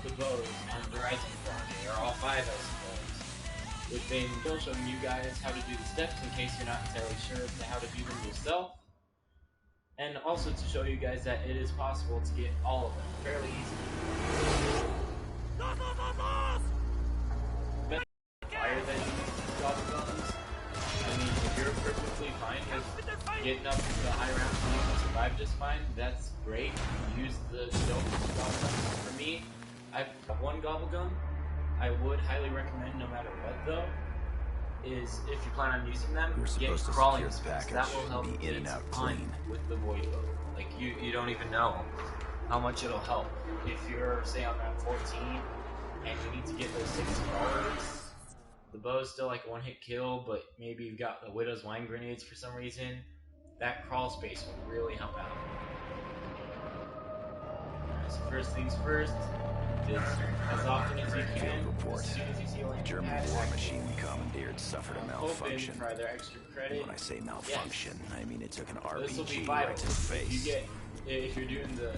of the bows on Der Eisendrache, or all 5 I suppose. We've been showing you guys how to do the steps in case you're not entirely sure as to how to do them yourself. And also to show you guys that it is possible to get all of them fairly easily. Higher than gobble guns. I mean, if you're perfectly fine with getting up to the high rounds and you can survive just fine, that's great. Use the dope gobble guns. For me, I've got 1 gobble gun. I would highly recommend, no matter what though, is if you plan on using them, get crawling specs. That will help be in and out clean with the void bow. Like you don't even know how much it'll help. If you're say on round 14 and you need to get those 6 crawlers, the bow is still like a 1-hit kill, but maybe you've got the Widow's Wine grenades for some reason. That crawl space will really help out. Alright, so first things first. As often as you can, as soon as you see a German war machine we commandeered suffered a malfunction. For either extra credit. When I say malfunction, I mean it took an RPG right to the face. If you're doing the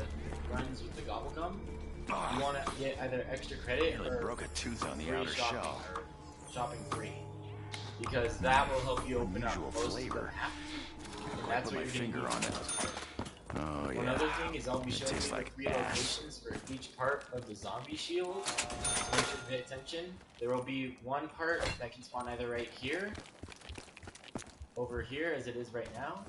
runs with the gobble gum, you want to get either extra credit or broke a tooth on the outer shell. Shopping free, because that will help you open up most flavor. Of the map. And that's what you're finger on it. Oh yeah. Another thing is I'll be showing you like 3 locations for each part of the zombie shield. So make sure to pay attention. There will be one part that can spawn either right here, over here as it is right now.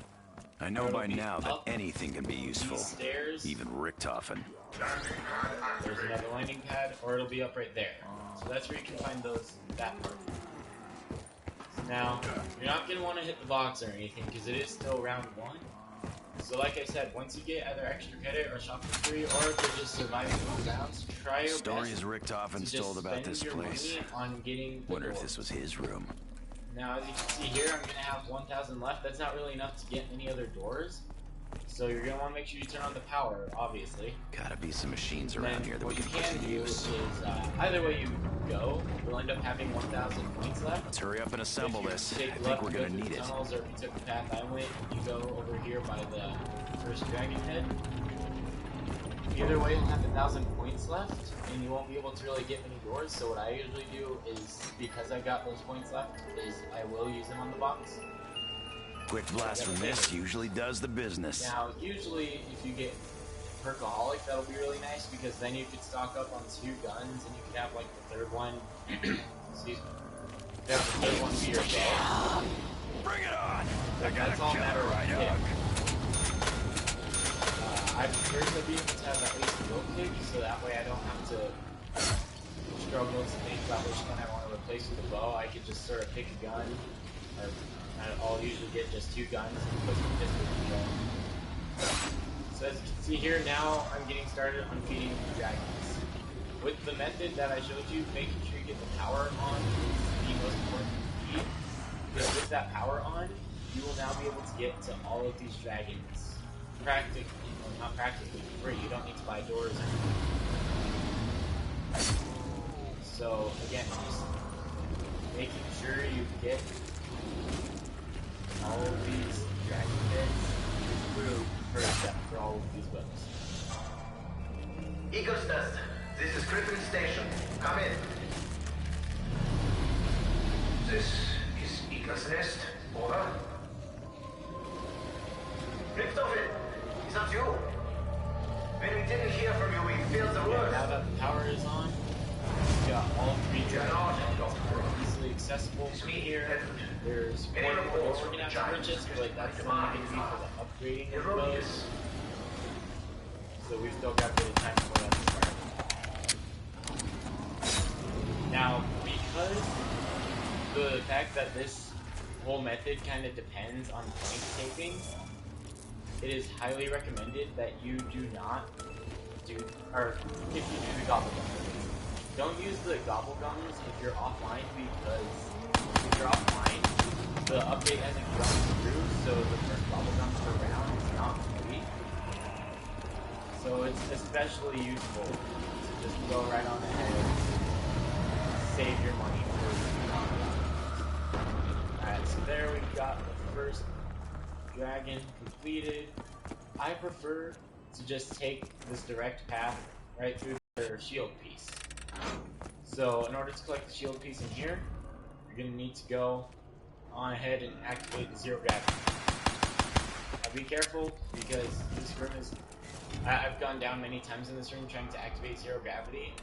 I know by now that anything can be useful. Stairs. Even Richtofen. There's another landing pad, or it'll be up right there. So that's where you can find that part. Now, you're not going to want to hit the box or anything, because it is still round 1. So like I said, once you get either extra credit or shopping free, or if you're just surviving the rounds, try your Stories best Richtofen told about this place. On getting Wonder if this was his room. Now, as you can see here, I'm going to have 1,000 left. That's not really enough to get any other doors. So you're going to want to make sure you turn on the power, obviously. Gotta be some machines around here that we can put to use. Either way you go, you'll end up having 1,000 points left. Let's hurry up and assemble this. I think we're going to need it. Tunnels, or if you took the path I went, you go over here by the first dragon head. Either way, you'll have 1,000 points left, and you won't be able to really get many doors. So what I usually do is, because I've got those points left, is I will use them on the box. Quick blast from this usually does the business. Now, usually, if you get Perkaholic, that'll be really nice, because then you could stock up on 2 guns, and you could have, like, the 3rd one. Excuse me. Have the 3rd one be your bow. Bring it on! That's all matter of pick. I prefer to be able to have at least a dual pick, so that way I don't have to struggle to think about which gun I want to replace with a bow. I could just sort of pick a gun, or I'll usually get just 2 guns and put some pistols in the gun. So as you can see here, now I'm getting started on feeding the dragons. With the method that I showed you, making sure you get the power on is the most important feed. Because with that power on, you will now be able to get to all of these dragons. Practically, well, not practically for free. You don't need to buy doors or anything. So again, just making sure you get all of these dragon bits through first step for all of these boats. Eagles Nest, this is Griffin Station. Come in. This is Eagles Nest. Over. Richtofen, is that you? When we didn't hear from you, we feel the worst. Now that the power is on, we've got all 3 dragons easily accessible from here. There's 1 more we're going to have to purchase, but that's only going to be for the upgrading of the bows. So we've still got a bit of time for that to start. Now, because the fact that this whole method kind of depends on point taping, it is highly recommended that you do not do, or if you do the gobble guns. Don't use the gobble guns if you're offline, because if you're offline, the update hasn't gone through, so the first gobble guns per round is not free. So it's especially useful to just go right on ahead, save your money for the gobble guns. Alright, so there we've got the first dragon completed. I prefer to just take this direct path right through another shield piece. So in order to collect the shield piece in here, you're going to need to go on ahead and activate the zero gravity. Now be careful, because this room is... I've gone down many times in this room trying to activate zero gravity.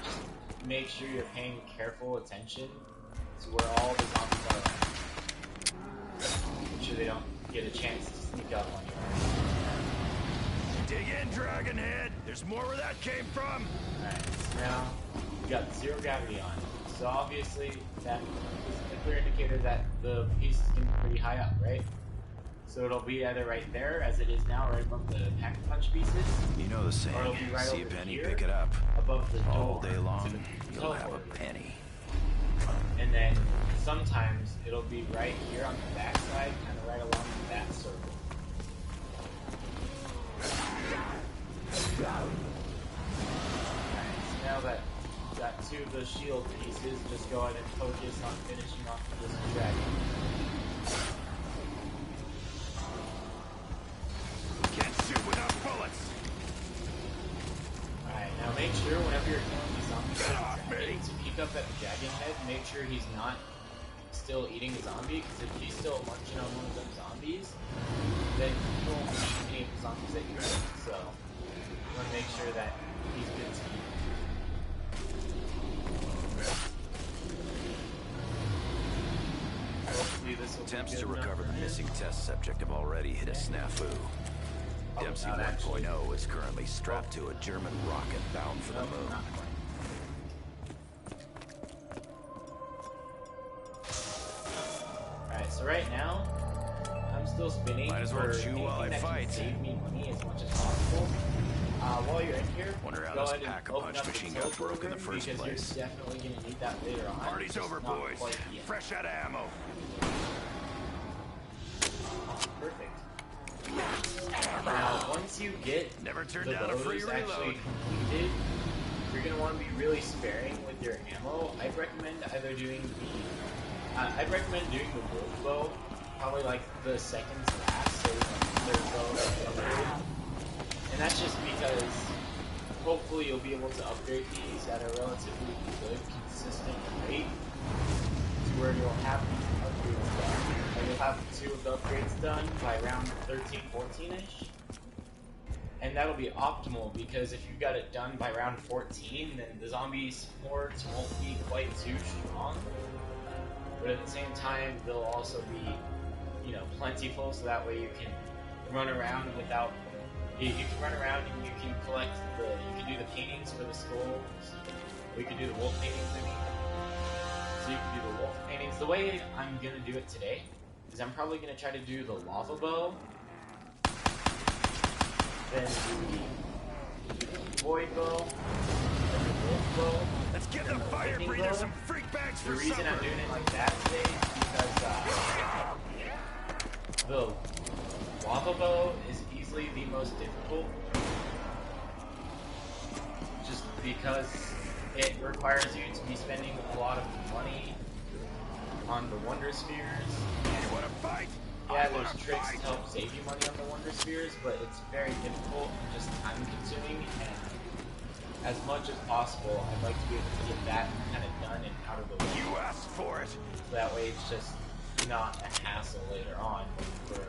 Just make sure you're paying careful attention to where all the zombies are at. Make sure they don't get a chance to sneak up on you. Dig in, Dragonhead! There's more where that came from! Alright, so now we got zero gravity on. So obviously that is a clear indicator that the piece is going to be pretty high up, right? So it'll be either right there, as it is now, right above the pack-a-punch pieces. You know the saying, or it'll be right see a over penny, here, pick it up. above the door. All day long, to the you'll have a teleport. penny. And then sometimes it'll be right here on the back side, kind of right along that circle. Alright, so now that we've got two of those shield pieces, just go ahead and focus on finishing off this dragon. Can't shoot without bullets! Alright, now make sure whenever you're killing these zombies with dragons, to peek up at the dragon head, make sure he's not still eating the zombie, because if he's still munching on one of them zombies, then you won't eat any of the zombies that you kill. So you want to make sure that he's good to eat. Hopefully this will Attempts be to good recover enough the for him. missing test subject have already hit a snafu. Dempsey not actually. 1.0 is currently strapped to a German rocket bound for the No, moon. not quite. Alright, so right now, I'm still spinning Might as well for chew while anything I that fight. can save me money as much as possible. While you're in here, Wonder how go this ahead and pack-a-punch open up the machine got teleport broke in the room, first because place. you're definitely going to need that later on. Party's just over, not boys. quite yet. Fresh out of ammo. Perfect. Now, once you get Never turn the down a free bows actually reload. completed, you're going to want to be really sparing with your ammo. I'd recommend either doing the wolf bow, probably like the second to last, so their bow is upgraded. And that's just because hopefully you'll be able to upgrade these at a relatively good, consistent rate to where you'll have these upgrades done. Like you'll have two of the upgrades done by around 13, 14-ish. And that'll be optimal, because if you've got it done by round 14, then the zombie supports won't be quite too strong. But at the same time, they'll also be, you know, plentiful, so that way you can run around without... You can run around and you can collect you can do the paintings for the skulls, or you can do the wolf paintings, I mean. So you can do the wolf paintings. The way I'm going to do it today is I'm probably going to try to do the lava bow, then the void bow, then the wolf bow. Let's give the fire lightning breather bow. some freak bags The for reason supper. I'm doing it like that today is because the lava bow is easily the most difficult, just because it requires you to be spending a lot of money on the wonder spheres. You wanna fight? Yeah, I there's wanna tricks fight. to help save you money on the wonder spheres, but it's very difficult and just time consuming, and as much as possible, I'd like to be able to get that kind of done and out of the way. You asked for it. So that way it's just not a hassle later on when we're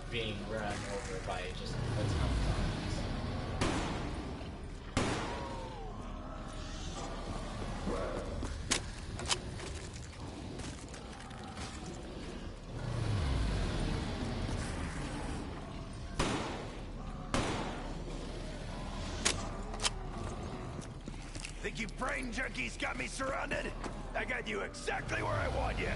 being run over by just a ton of zombies. Think you brain junkies got me surrounded? I got you exactly where I want you.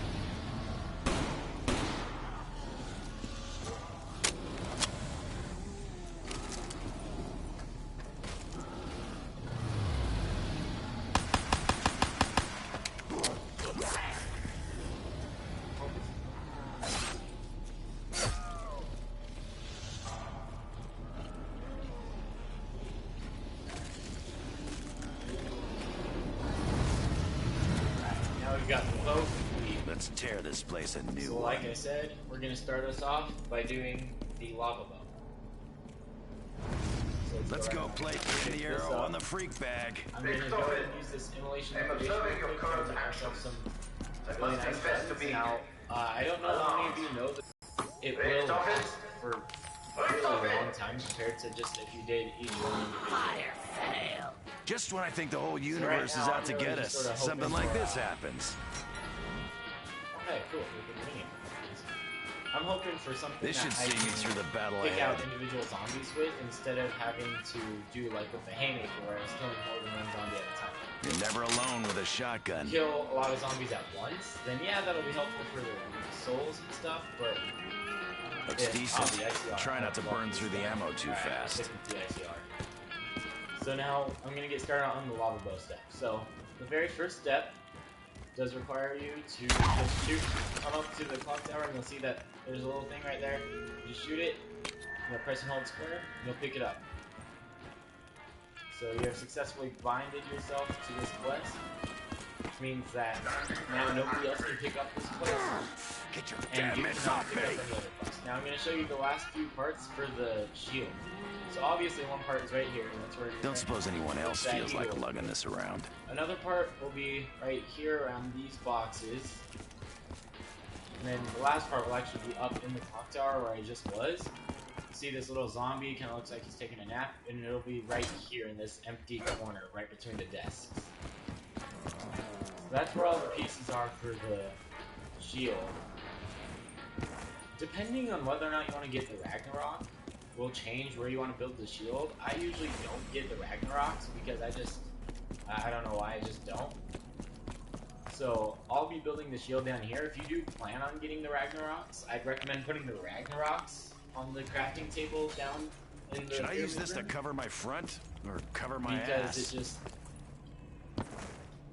Now we've got the bow complete. Let's tear this place a new So one. like I said, we're going to start us off by doing the lava bow. So Let's go play King the Arrow on the freak bag. I'm gonna go ahead and use this immolation I'm liquidation observing real your quick current to get myself actions. some I really must nice confess to guns. being Now, I don't know how many of you know that it will last for a really long time compared to just if you did each one individually. Just when I think the whole universe now, is out I'm to really get just us, sorta something hoping like for, this happens. Okay, cool. We can win it. I'm hoping for something This should that I see me can through the battle pick out ahead. individual zombies with instead of having to do like with the haymaker where I was killing more than one zombie at a time. You're never alone with a shotgun. Kill a lot of zombies at once, then yeah, that'll be helpful for the souls and stuff, but Looks decent. the ICR. Try not to burn through the ammo too Alright, fast. stick with the ICR. So now I'm gonna get started on the lava bow step. So the very first step does require you to just shoot, come up to the clock tower, and you'll see that there's a little thing right there. You shoot it, you'll press and hold square, and you'll pick it up. So you have successfully binded yourself to this quest, which means that now nobody else can pick up this quest. Get your And damn you mitts cannot off pick up me! any other quests. Now I'm going to show you the last few parts for the shield. So obviously one part is right here, and that's where you're Don't suppose anyone else that feels like eagle. lugging this around. Another part will be right here around these boxes. And then the last part will actually be up in the clock tower where I just was. See this little zombie, kind of looks like he's taking a nap, and it'll be right here in this empty corner, right between the desks. So that's where all the pieces are for the shield. Depending on whether or not you want to get the Ragnarok, will change where you want to build the shield. I usually don't get the Ragnaroks because I don't know why, I just don't. So I'll be building the shield down here. If you do plan on getting the Ragnaroks, I'd recommend putting the Ragnaroks on the crafting table down in the Should I use this to room. cover my front? Or cover my Because ass?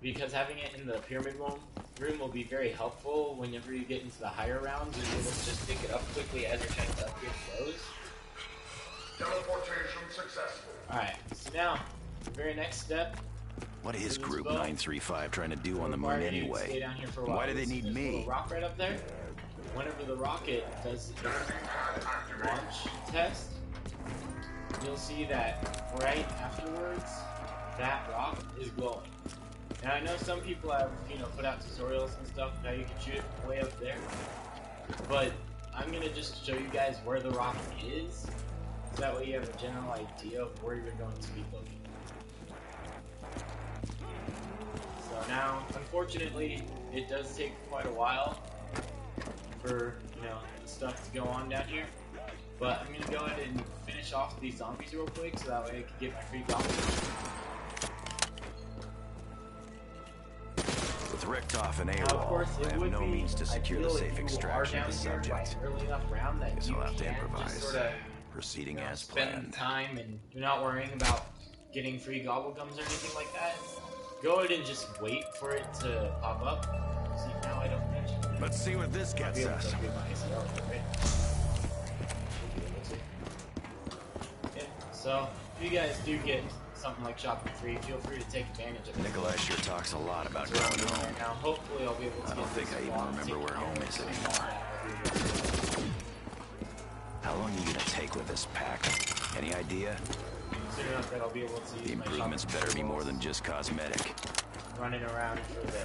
because having it in the pyramid room will be very helpful whenever you get into the higher rounds. You'll be able to just pick it up quickly as you're trying to upgrade those. Teleportation successful. Alright, so now, the very next step. What is this Group boat 935 trying to do on the require moon you to anyway? stay down here for a while. Why do they There's need a me? little rock right up there. Whenever the rocket does its launch test, you'll see that right afterwards, that rock is glowing. Now I know some people have, put out tutorials and stuff how you can shoot it way up there, but I'm gonna just show you guys where the rock is, so that way you have a general idea of where you're going to be looking. So now, unfortunately, it does take quite a while for, stuff to go on down here. But I'm gonna go ahead and finish off these zombies real quick so that way I can get my free goblins. With Richthoff and Now, of course, AWOL, I it have would no be means to secure the ideal safe if you extraction are of the down here by subject. an early enough round that Guess you I'll have to can improvise. just sorta, Proceeding as spend planned. time and you're not worrying about getting free gobblegums or anything like that. Go ahead and just wait for it to pop up. See, now I don't mention it. Let's see what this I'll gets be able us. to upgrade my ACR real quick. Yeah, so if you guys do get something like shopping free, feel free to take advantage of it. Nikolai sure talks a lot about So going home. now hopefully I'll be able to I don't get think this I even block remember taken where home care is of. anymore. How long are you gonna take with this pack? Any idea? Soon enough that I'll be able to use The my improvements shopping better be more balls than just cosmetic. running around for the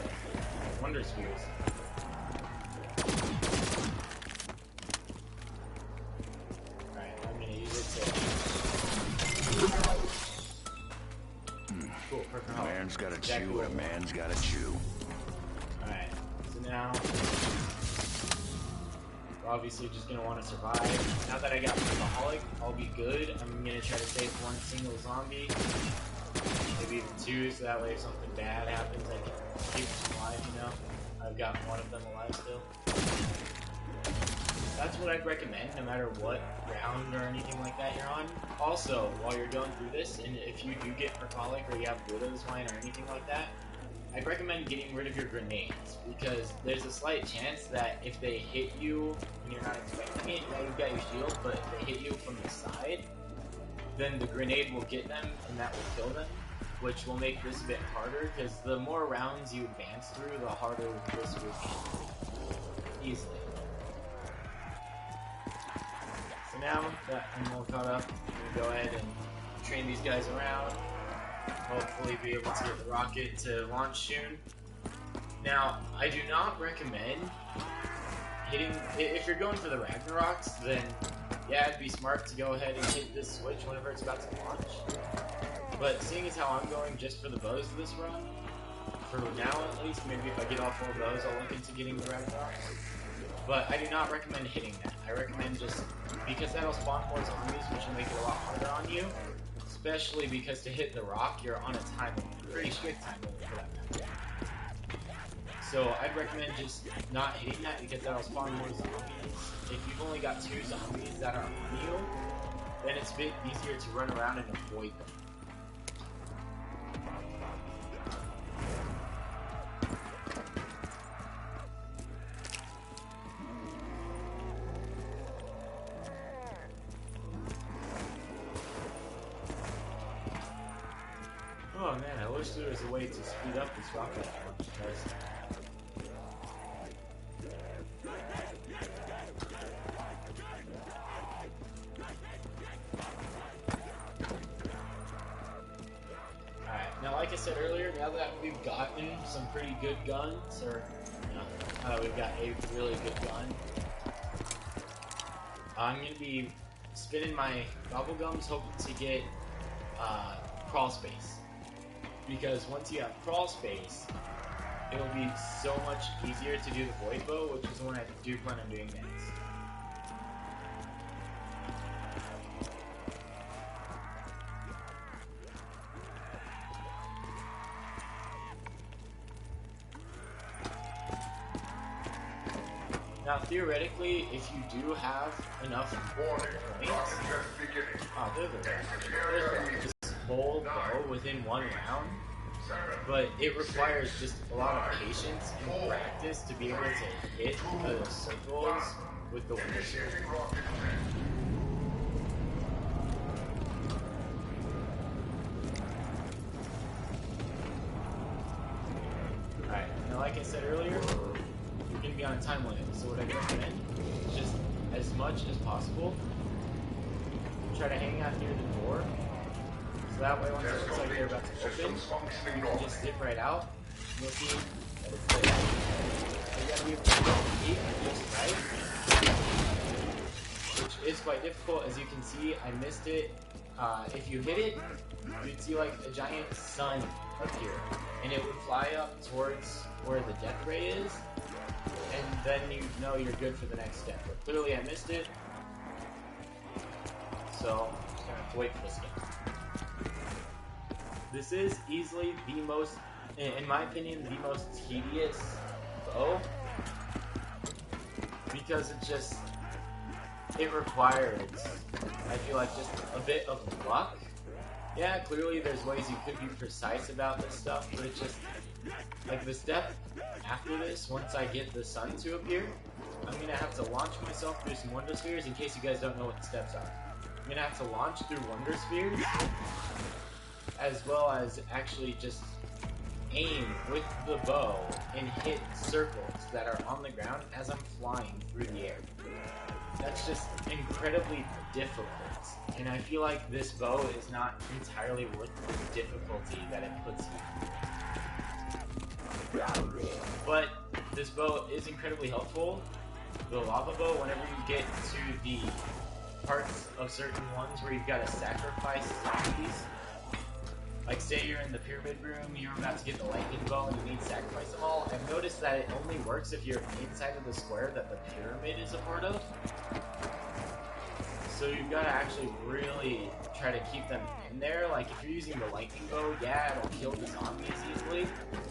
Wonder Spheres. Alright, I'm gonna use it to... Cool, perfect. A man's gotta Exactly chew what and a I want. man's gotta chew. Alright, so now we're obviously just gonna want to survive. Now that I got Alcoholic, I'll be good. I'm gonna try to save one single zombie, maybe even two, so that way if something bad happens, I can keep them alive, I've got one of them alive still. That's what I'd recommend, no matter what round or anything like that you're on. Also, while you're going through this, and if you do get Alcoholic or you have Widow's Wine or anything like that, I'd recommend getting rid of your grenades, because there's a slight chance that if they hit you when you're not expecting it, now you've got your shield, but if they hit you from the side, then the grenade will get them, and that will kill them, which will make this a bit harder, because the more rounds you advance through, the harder this will be. Easily. So now that I'm all caught up, I'm going to go ahead and train these guys around. Hopefully be able to get the rocket to launch soon. Now, I do not recommend hitting, if you're going for the Ragnaroks, then yeah, it'd be smart to go ahead and hit this switch whenever it's about to launch. But seeing as how I'm going just for the bows of this run, for now at least, maybe if I get all 4 bows, I'll look into getting the Ragnaroks. But I do not recommend hitting that. I recommend just, because that'll spawn more zombies, which will make it a lot harder on you. Especially because to hit the rock, you're on a time limit, pretty strict time limit for that map. So I'd recommend just not hitting that because that'll spawn more zombies. If you've only got 2 zombies that are on you, then it's a bit easier to run around and avoid them. Oh man, I wish there was a way to speed up this rocket launch because alright, now like I said earlier, now that we've gotten some pretty good guns, or we've got a really good gun, I'm going to be spinning my gobblegums hoping to get crawl space. Because once you have crawl space, it'll be so much easier to do the void bow, which is the one I do plan on doing next. Now, theoretically, if you do have enough points, there's this whole bow within 1 round, but it requires just a lot of patience and practice to be able to hit the circles with the wonder sphere. Alright, now like I said earlier, you're going to be on a time limit, so what I recommend is just as much as possible, try to hang out near the door. So that way, once it looks like they're about to open, you can just zip right out. You'll see that it's there. So you gotta be able to eat just right, which is quite difficult. As you can see, I missed it. If you hit it, you'd see like a giant sun appear, and it would fly up towards where the death ray is, and then you know you're good for the next step. But clearly, I missed it, so I'm just gonna have to wait for this again. This is easily the most, in my opinion, the most tedious bow, because it requires, I feel like, just a bit of luck. Yeah, clearly there's ways you could be precise about this stuff, but it's just, like the step after this, once I get the sun to appear, I'm going to have to launch myself through some wonder spheres, in case you guys don't know what the steps are. I'm going to have to launch through wonder spheres, as well as actually just aim with the bow and hit circles that are on the ground as I'm flying through the air. That's just incredibly difficult, and I feel like this bow is not entirely worth the difficulty that it puts you. But this bow is incredibly helpful. The lava bow, whenever you get to the parts of certain ones where you've got to sacrifice zombies, like say you're in the pyramid room, you're about to get the lightning bow and you need to sacrifice them all. I've noticed that it only works if you're inside of the square that the pyramid is a part of. So you've got to actually really try to keep them in there. Like if you're using the lightning bow, yeah, it'll kill the zombies easily,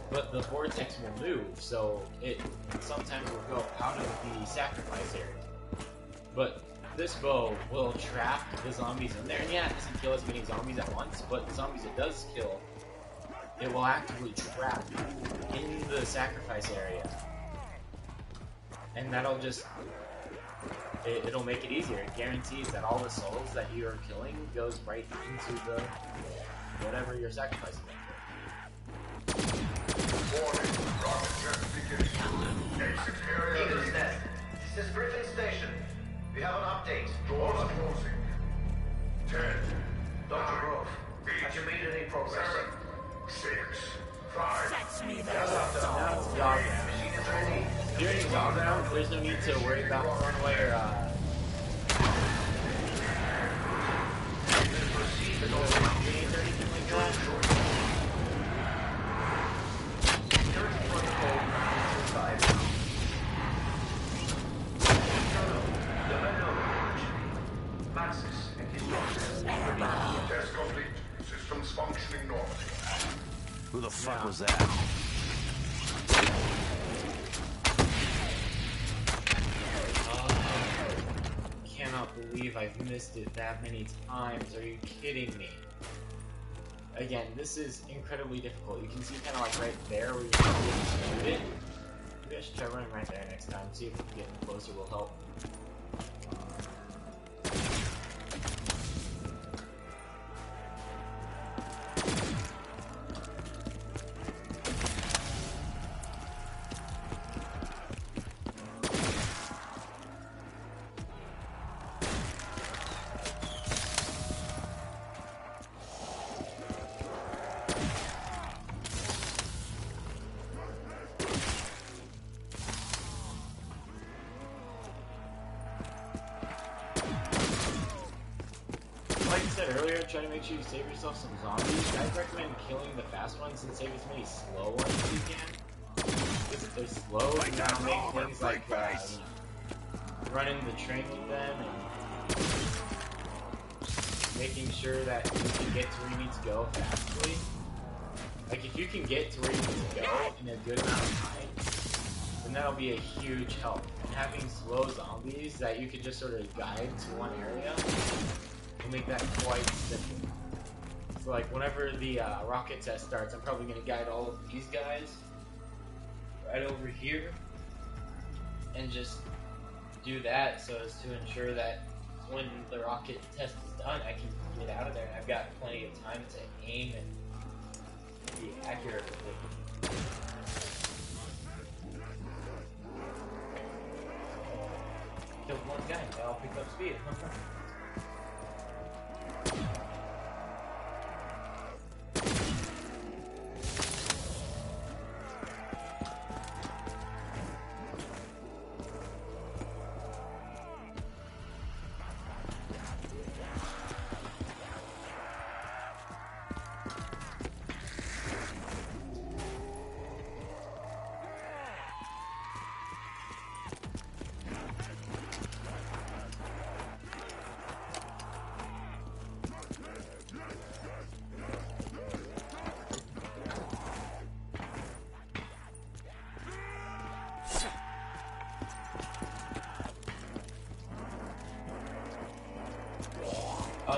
but the vortex will move, so it sometimes will go out of the sacrifice area. But this bow will trap the zombies in there, and yeah, it doesn't kill as many zombies at once, but the zombies it does kill, it will actively trap in the sacrifice area. And that'll just, it'll make it easier. It guarantees that all the souls that you are killing goes right into the, whatever you're sacrificing them for. Eagle's Nest, this is Griffin Station. We have an update. Doors closing. 10, Dr. Grove, have you made any progress? 7, 6, 5. Just after Now it's dog round. machine is ready. During dog round, there's no need to worry about runway or gains or anything like that. Security protocol 925. Maxis and his doctors ready. Test complete. Systems functioning normally. Who the fuck was that? Cannot believe I've missed it that many times. Are you kidding me? Again, this is incredibly difficult. You can see kind of like right there where you can shoot it. Maybe I should try running right there next time. See if we can get closer will help. Like I said earlier, try to make sure you save yourself some zombies. I'd recommend killing the fast ones and save as many slow ones as you can. Because if they're slow, you now make things like running the train with them and making sure that you can get to where you need to go fastly. Like if you can get to where you need to go in a good amount of time, then that'll be a huge help. And having slow zombies that you can just sort of guide to one area will make that quite simple. So like whenever the rocket test starts, I'm probably going to guide all of these guys right over here and just do that so as to ensure that when the rocket test is done, I can get out of there and I've got plenty of time to aim and be accurate with it. Killed one guy, now I'll pick up speed.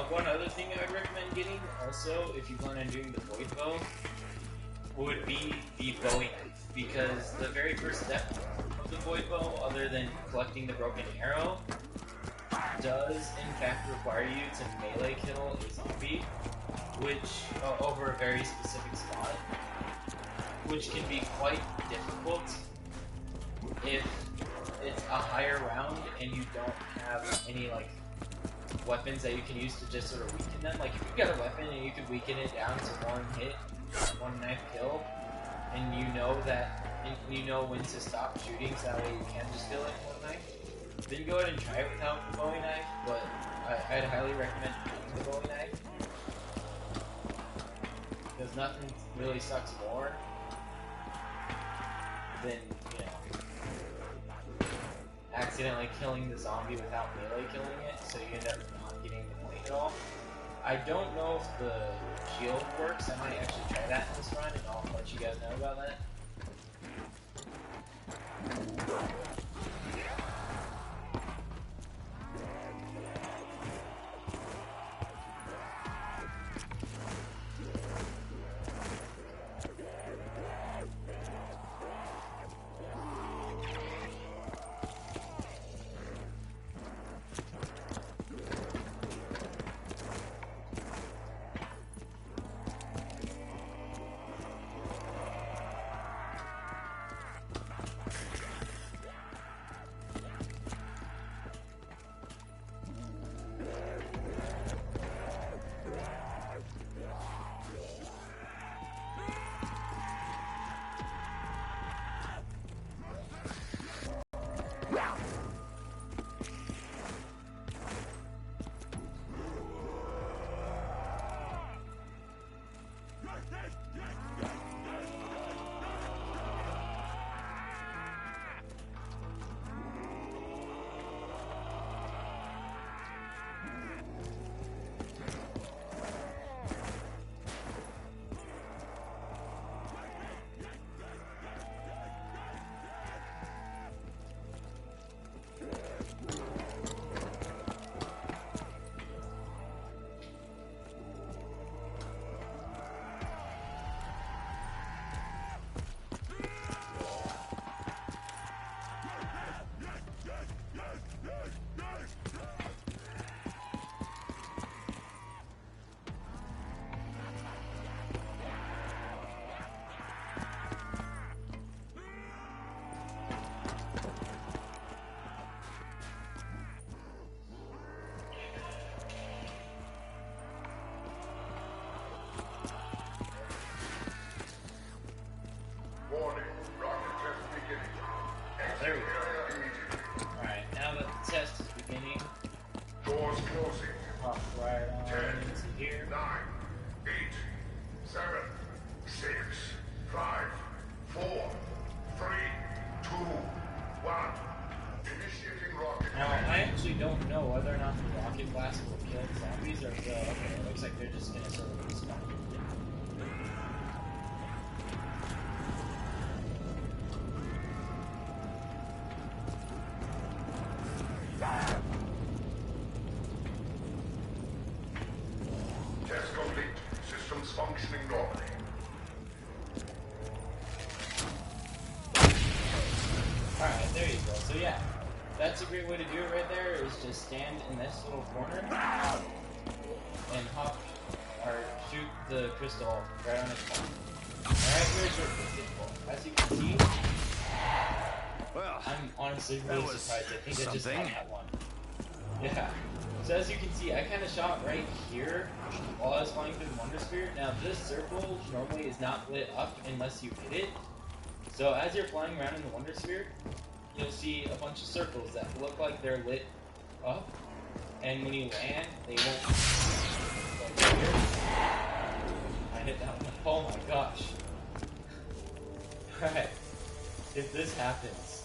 One other thing I would recommend getting, also, if you plan on doing the void bow, would be the bowie knife. Because the very first step of the void bow, other than collecting the broken arrow, does in fact require you to melee kill a zombie, which over a very specific spot, which can be quite difficult if it's a higher round and you don't have any like weapons that you can use to just sort of weaken them. Like if you've got a weapon and you can weaken it down to one hit, one knife kill, and you know that, you know when to stop shooting so that way you can just kill it with one knife, then go ahead and try it without the bowie knife, but I'd highly recommend using the bowie knife. Because nothing really sucks more than, you know, accidentally killing the zombie without melee killing it, so you end up not getting the point at all. I don't know if the shield works. I might actually try that in this run, and I'll let you guys know about that. they're just gonna sort of respawn. Test complete. Systems functioning normally. Alright, there you go. So yeah, that's a great way to do it right there, is just stand in this little corner and hop, or shoot the crystal right on its point. Alright, here's your crystal. As you can see, Well, I'm honestly really that was surprised. I think I just something. got that one. Yeah. So as you can see, I kind of shot right here while I was flying through the Wonder Sphere. Now this circle normally is not lit up unless you hit it. So as you're flying around in the Wonder Sphere, you'll see a bunch of circles that look like they're lit up. And when you land, they won't. Like here. I hit that one. Oh my gosh. Alright. If this happens,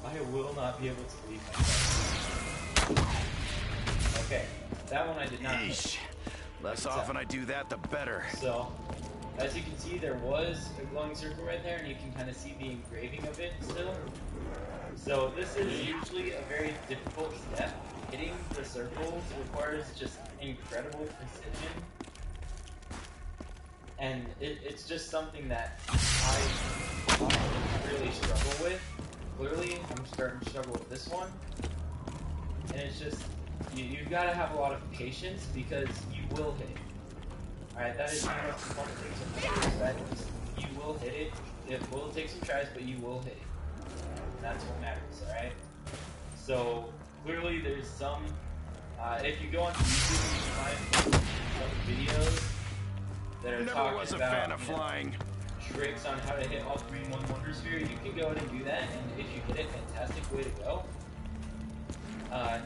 I will not be able to leave myself. Okay, that one I did not hit. Yeesh. Less often I do that, the better. So, as you can see, there was a glowing circle right there, and you can kind of see the engraving of it still. So this is usually a very difficult step. Hitting the circles requires just incredible precision. And it's just something that I really struggle with. Clearly, I'm starting to struggle with this one. And it's just, you've got to have a lot of patience because you will hit it. Alright, that is one of the most important things to remember, is that you will hit it. It will take some tries, but you will hit it. And that's what matters, alright? So, clearly there's some, if you go onto YouTube, you can find some videos that are Never talking was a about, fan of flying. Tricks on how to hit all three in one Wonder Sphere. You can go ahead and do that, and if you hit it, fantastic way to go. I'm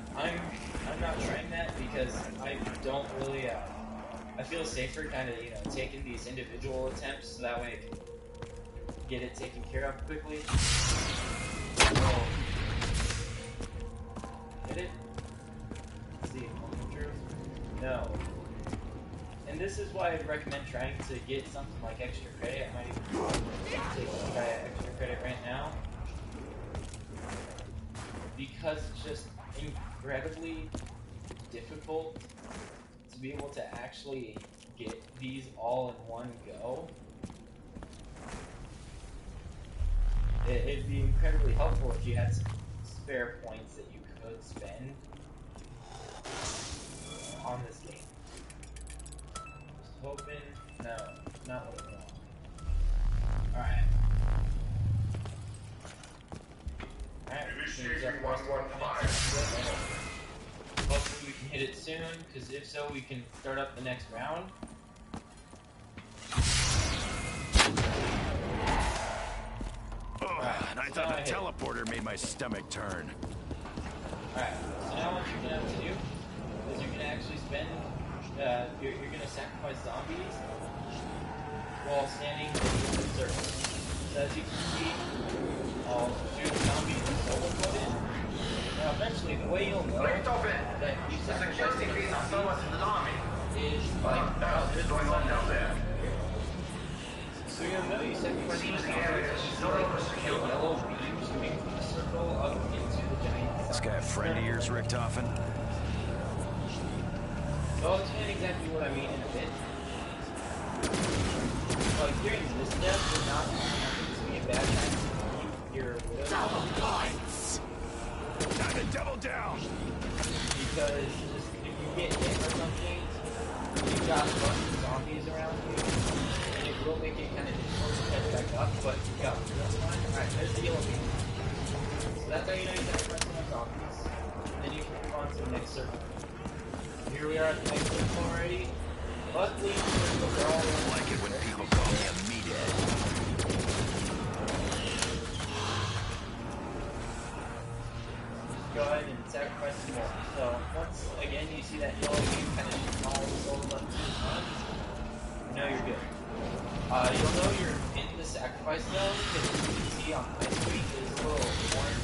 not trying that because I don't really, I feel safer kind of, taking these individual attempts so that way I can get it taken care of quickly. So, hit it? Let's see, no. And this is why I'd recommend trying to get something like extra credit. I might even try extra credit right now. Because it's just incredibly difficult to be able to actually get these all in one go. It'd be incredibly helpful if you had some spare points that you could spend on this game. Hoping, no, not what I want. Alright. Alright, Initiating 115. hopefully we can hit it soon, because if so, we can start up the next round. And I thought the teleporter made my stomach turn. Alright, so now what you're going to have to do is you're going to actually spend, you're going to sacrifice zombies while standing in the circle. So as you can see, I'll shoot zombies and solo put in. Now eventually, the way you'll know that you sacrifice the zombies is like, What's going on down there? so you'll know you sacrifice the zombies, yellow beams coming from the circle up into the giant. This guy a friend of yours, Richtofen? So I'll explain exactly what I mean in a bit. Like during this step, you're not happens to be a bad time to keep your widow. Double points! Time to double down! Because just if you get hit or something, you've got a bunch of zombies around you, and it will make it kind of difficult to catch back up, but you got this one. Alright, there's the yellow beam. So that's how you know you got to press on the zombies. And then you can move on to the next circle. Here we are at the next circle already. Luckily, we're all I like it when people call me a meathead. Just go ahead and sacrifice some more. So once again you see that yellow beam kind of shoots all the souls up to the front, you know you're good. You'll know you're in the sacrifice zone because you can see on my screen there's a little orange.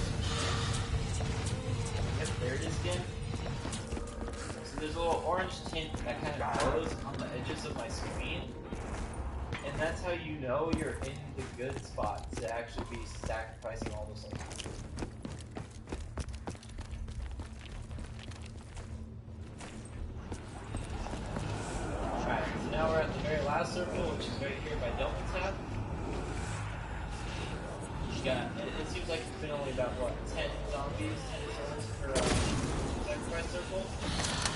Yep, there it is again. So So there's a little orange tint that kind of glows on the edges of my screen. And that's how you know you're in the good spot to actually be sacrificing all those things. Alright, so now we're at the very last circle, which is right here by Delta Tab. You got, it seems like it's been only about, what, 10 zombies, 10 souls per sacrifice circle.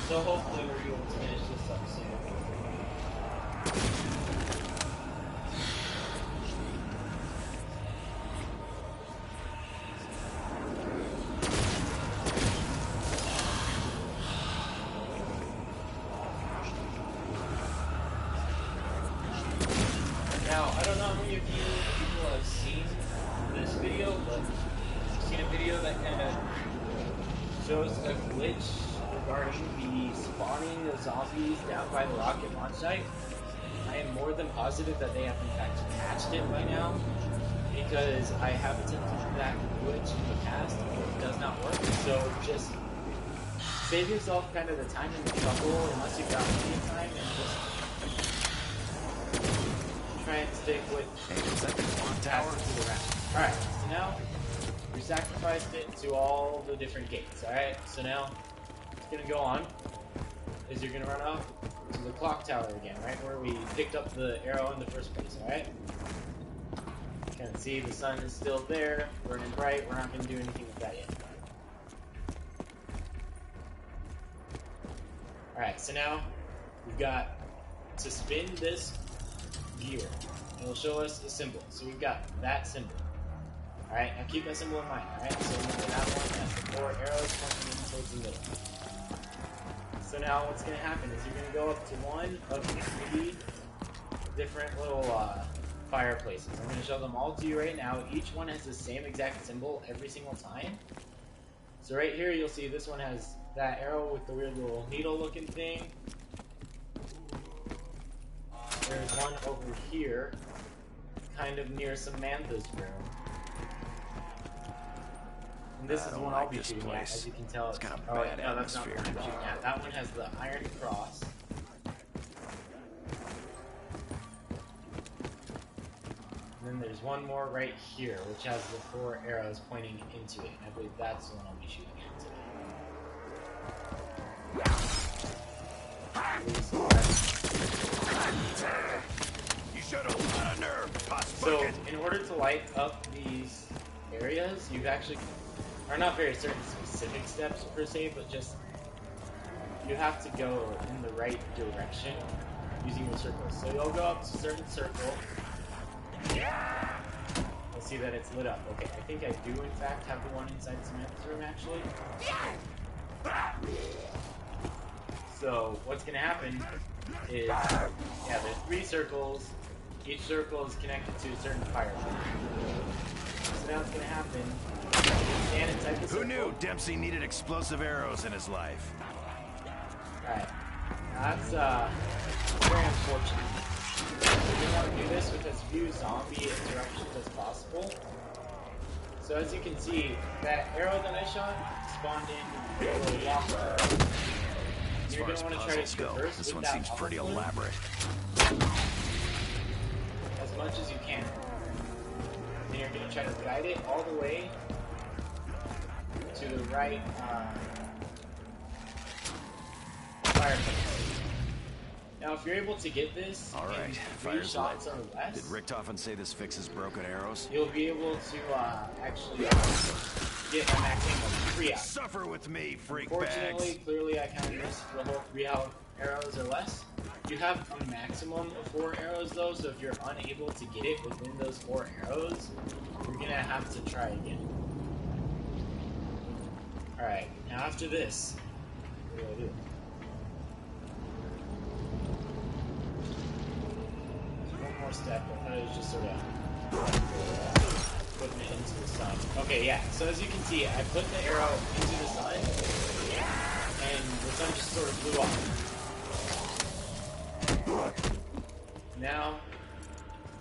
So hopefully we'll be able to finish this up soon. Now, I don't know how many of you people have seen this video, but I've seen a video that kind of shows a glitch regarding the spawning of zombies down by the rocket launch site. I am more than positive that they have in fact patched it by now, because I have attempted that glitch in the past and it does not work. So just save yourself kind of the time and the trouble, unless you've got plenty of time, and just try and stick with to the round. Alright, so now we sacrificed it to all the different gates. Alright, so now it's gonna go on is you're gonna run up to the clock tower again, right where we picked up the arrow in the first place. Alright, you can see the sun is still there, burning bright. We're not gonna do anything with that yet. Alright, so now we've got to spin this gear. It'll show us a symbol. So we've got that symbol. Alright, now keep that symbol in mind. Alright, so we're going to have one that's the 4 arrows pointing in towards the middle. So now what's going to happen is you're going to go up to one of 3 different little fireplaces. I'm going to show them all to you right now. Each one has the same exact symbol every single time. So right here you'll see this one has that arrow with the weird little needle looking thing. There's one over here, kind of near Samantha's room. And this is the one I'll be shooting at, as you can tell. It's kind of oh, bad no, that's not atmosphere. the one I'm shooting at. That one has the iron cross. And then there's one more right here, which has the 4 arrows pointing into it. I believe that's the one I'll be shooting at today. You showed a lot of nerve, Pop So, Bucket. in order to light up these areas, you've actually, are not very certain specific steps per se, but just, you have to go in the right direction using your circles. So you'll go up to a certain circle. You'll see that it's lit up. Okay, I think I do in fact have the one inside Samantha's room actually. So what's going to happen is, yeah, there's 3 circles. Each circle is connected to a certain fire. So now what's going to happen, you stand inside the circle. Who knew Dempsey needed explosive arrows in his life? Alright, that's very unfortunate. We want to do this with as few zombie interruptions as possible. So as you can see, that arrow that I shot spawned in a little lava. As You're far going as to want to try puzzles to go, traverse this with one that seems pretty lava elaborate. as much as you can. And you're going to try to guide it all the way to the right fireplace. Now, if you're able to get this All right, in 3 fire's shots lit. or less, Did Richtofen say this fixes broken arrows? you'll be able to actually get a maximum of 3 out. Suffer with me, freak Unfortunately, bags. clearly I kind of missed the whole 3 arrows or less. You have a maximum of 4 arrows though, so if you're unable to get it within those 4 arrows, you're gonna have to try again. Alright, now after this, what do I do? There's one more step, I thought it was just sort of putting it into the sun. Okay, yeah, so as you can see, I put the arrow into the sun, and the sun just sort of blew off. Now,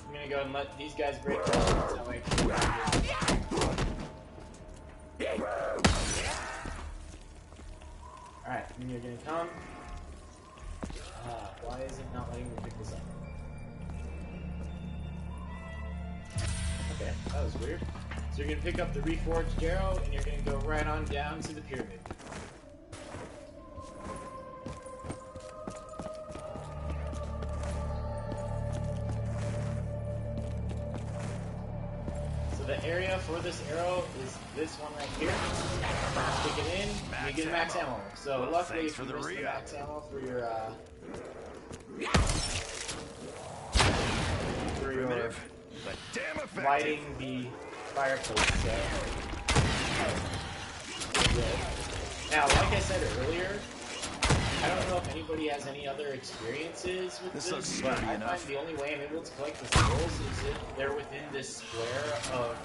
I'm gonna go and let these guys break their shields, that way I can Alright, and you're gonna come, Why is it not letting me pick this up? Okay, that was weird. So you're gonna pick up the reforged arrow, and you're gonna go right on down to the pyramid. So the area for this arrow is this one right here. Stick it in, and you get max ammo. So Well, luckily, thanks if for you the miss the re-up. max ammo for your Primitive, but damn effective. lighting the fireplace. So. Good. Now, like I said earlier, I don't know if anybody has any other experiences with This this, looks but sturdy I enough. find the only way I'm able to collect the skulls is if they're within this square of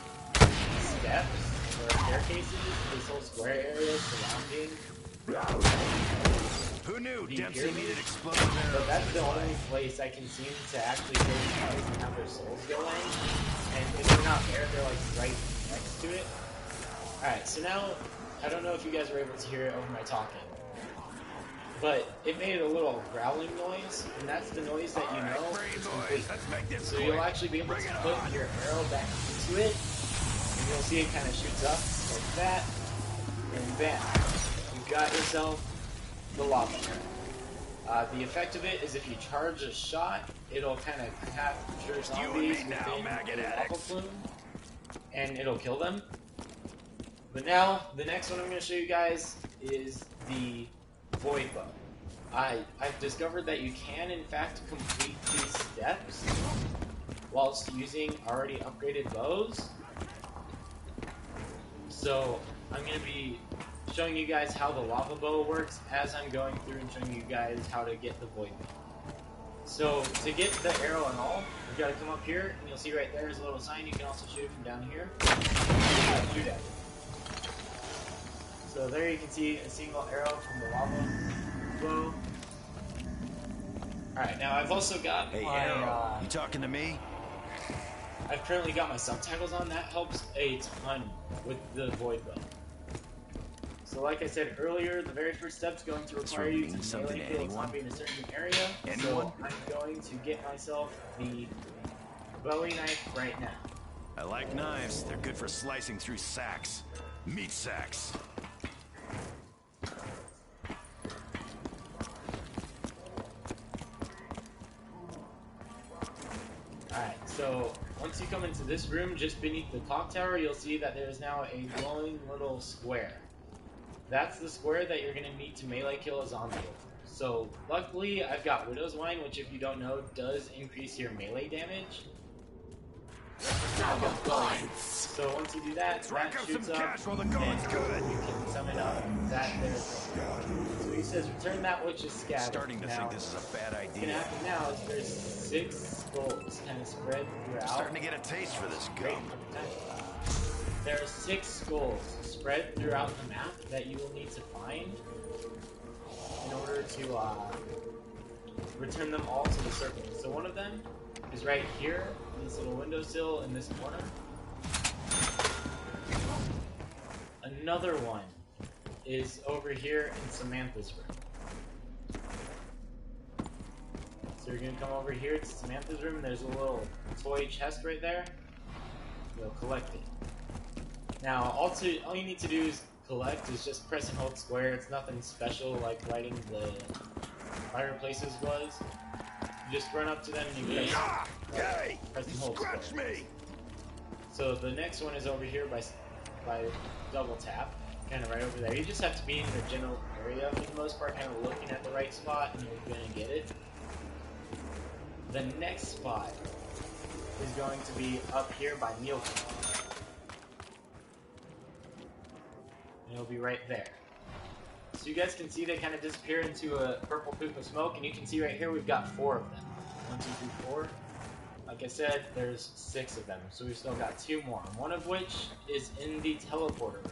steps or staircases, this whole square area surrounding. Who knew The Dempsey pyramid? needed explosive arrows But that's in the his only life? place I can seem to actually kill these guys and have their souls go in. And if they're not there, they're like right next to it. Alright, so now, I don't know if you guys were able to hear it over my talking, but it made a little growling noise, and that's the noise that you know Brain is boys, complete. let's make this So quick. you'll actually be able to put your arrow back into it, and you'll see it kind of shoots up like that, and bam, you've got yourself the lava arrow. The effect of it is if you charge a shot, it'll kind of capture You and zombies me now, within maggot a lava addicts. plume, and it'll kill them. But now, the next one I'm going to show you guys is the void bow. I've discovered that you can, in fact, complete these steps whilst using already upgraded bows. So, I'm going to be showing you guys how the lava bow works as I'm going through and showing you guys how to get the void bow. So, to get the arrow and all, you got to come up here, and you'll see right there is a little sign. You can also shoot it from down here. Shoot at it. So there you can see a single arrow from the lava bow. Alright, now I've also got Hey, my, Arrow, you talking to me? I've currently got my subtitles on. That helps a ton with the void bow. So like I said earlier, the very first step is going to require you mean to something melee to kill a anyone? zombie in a certain area. Anyone? So I'm going to get myself the Bowie knife right now. I like knives. They're good for slicing through sacks. Meat sacks. Alright, so once you come into this room, just beneath the clock tower, you'll see that there is now a glowing little square. That's the square that you're going to need to melee kill a zombie over. So, luckily, I've got Widow's Wine, which if you don't know, does increase your melee damage. So once you do that, that Rack up some shoots up, cash while the and going's good. you can summon up that there. So he says, return that which is scattered. Starting to now, think this is a bad what's going to idea. happen now is there's 6 skulls kind of spread throughout. Starting to get a taste for this Great. gum. There are 6 skulls spread throughout the map that you will need to find in order to return them all to the circle. So one of them is right here, on this little windowsill in this corner. Another one is over here in Samantha's room. So you're gonna come over here to Samantha's room. There's a little toy chest right there. You'll collect it. Now, all you need to do is collect is just press and hold square. It's nothing special like lighting the fireplaces was. You just run up to them and you press, Hey! press and hold Scratch square. me! So the next one is over here by double tap, kind of right over there. You just have to be in the general area for the most part, kind of looking at the right spot, and you're gonna get it. The next spot is going to be up here by meal kit. And it'll be right there. So you guys can see they kind of disappear into a purple poop of smoke, and you can see right here we've got 4 of them. 1, 2, 3, 4. Like I said, there's 6 of them, so we've still got 2 more. One of which is in the teleporter room.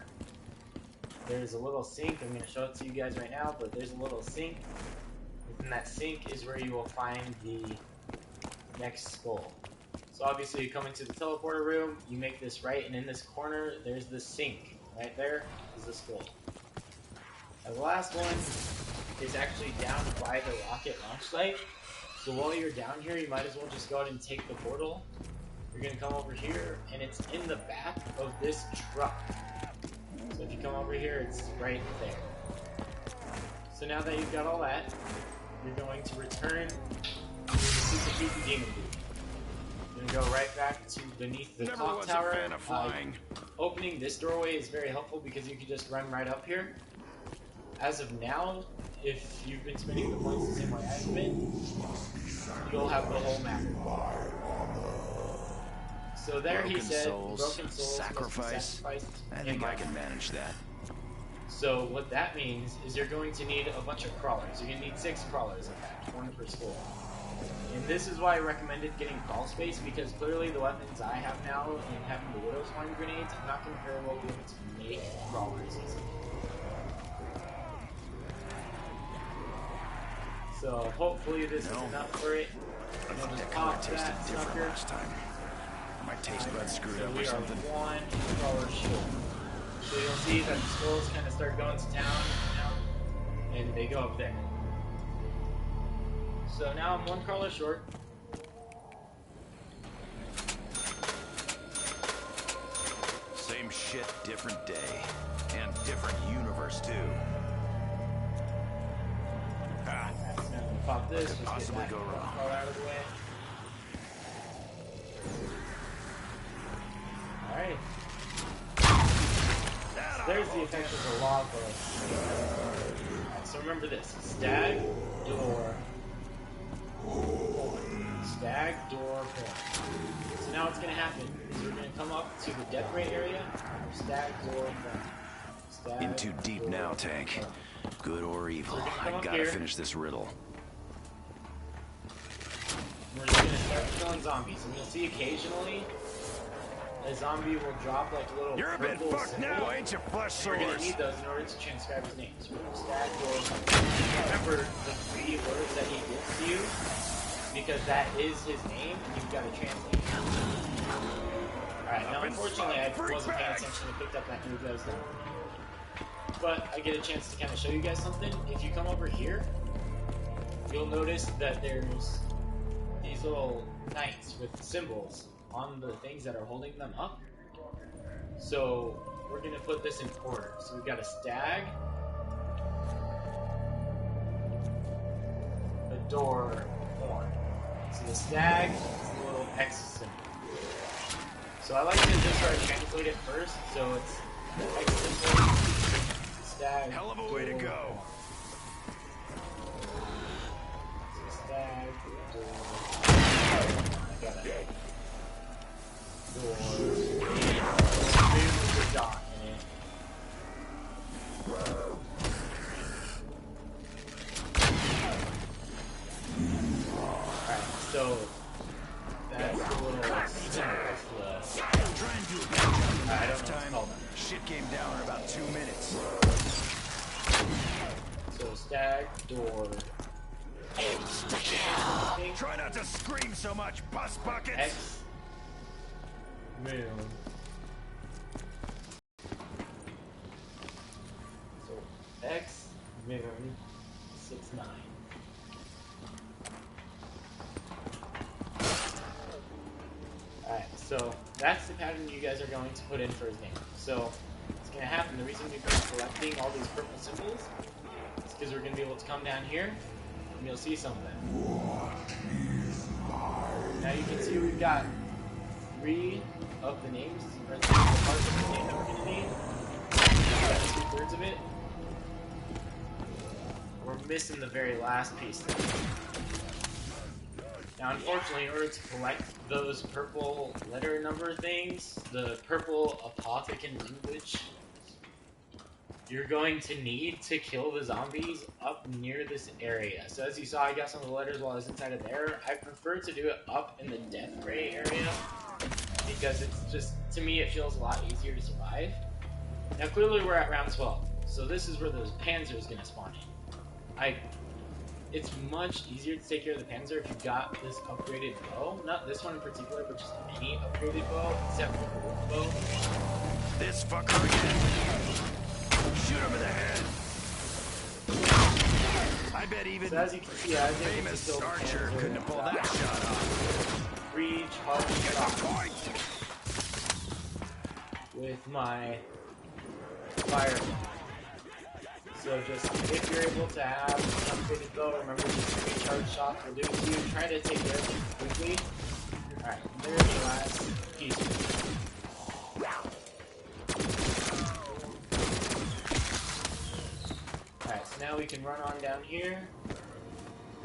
There's a little sink. I'm going to show it to you guys right now, but there's a little sink. Within that sink is where you will find the next skull. So obviously you come into the teleporter room, you make this right, and in this corner there's the sink. Right there is the skull. And the last one is actually down by the rocket launch site. So while you're down here, you might as well just go ahead and take the portal. You're gonna come over here, and it's in the back of this truck. So if you come over here, it's right there. So now that you've got all that, you're going to return to the Super Creepy Demon Booth. You're gonna go right back to beneath the clock tower. Never was a fan of flying. Opening this doorway is very helpful because you can just run right up here. As of now, if you've been spending the points the same way I've been, you'll have the whole map. So there Broken he said, souls, broken souls sacrifice. must be sacrificed. I think I can manage that. So what that means is you're going to need a bunch of crawlers. You're going to need 6 crawlers, in fact, 1 per school. And this is why I recommended getting crawl space, because clearly the weapons I have now and having the Widow's Horn grenades, I'm not going to very well be able to make crawlers easily. So hopefully this is enough for it. I think that kind of tasted different last time. My taste buds screwed up or something. We are 1 crawler short. So you'll see that the skulls kind of start going to town now, and they go up there. So now I'm 1 crawler short. Same shit, different day. And different universe, too. Ah, So now I'm gonna pop this, just get possibly that go wrong? crawl out of the way. Alright. There's the effect of the lava. Alright, so remember this. Stag, door, stag, door, horn. So now what's going to happen is you're going to come up to the death ray area, stag, door, horn. Stag, in too deep door, now, Tank. horn. Good or evil, We're gonna come I up gotta here. finish this riddle. We're just going to start killing zombies. And you'll see occasionally a zombie will drop like a little You're a bit purple fucked symbol. now, ain't you, flesh We're gonna sores? need those in order to transcribe his name. So we're gonna stag door. Remember the 3 words that he gives to you, because that is his name, and you've got to translate it. Alright, now unfortunately I wasn't paying attention and picked up that new guy's name. But I get a chance to kind of show you guys something. If you come over here, you'll notice that there's these little knights with symbols on the things that are holding them up. So we're gonna put this in order. So we've got a stag, a door, horn. So the stag is the little X symbol. So I like to just try to translate it first. So it's the X symbol, stag, Hell of a way to door, go. horn. So stag, door, I got it. Door, the dot in it. Alright, so that's the little Try and do a good job I don't know last what's time. called. Shit came down in about 2 minutes. So stag, door, Try not to scream so much, bus buckets. X, moon. So X, moon, 6-9. Alright, so that's the pattern you guys are going to put in for his name. So what's going to happen, the reason we've been collecting all these purple symbols is because we're going to be able to come down here and you'll see something. Now you can see we've got 3 of the names, or 3 of the parts of the name that we're going to need. We've got 2/3 of it. We're missing the very last piece. Now, unfortunately, in order to collect those purple letter number things, the purple apothecary language, you're going to need to kill the zombies up near this area. So as you saw, I got some of the letters while I was inside of there. I prefer to do it up in the death ray area because it's just, to me, it feels a lot easier to survive. Now, clearly we're at round 12, so this is where the Panzer is going to spawn in. It's much easier to take care of the Panzer if you've got this upgraded bow. Not this one in particular, but just any upgraded bow, except for the wolf bow. This fucker again. Shoot him in the head. I bet even So as you can see, I was able to famous kill the Archer Panzer couldn't have pulled that shot off. Reach hard Get shot the point! with my fire. So just if you're able to have an upgraded bow, remember these recharge shots will do it to you. Try to take care of them quickly. Alright, there's the last piece. Alright, so now we can run on down here.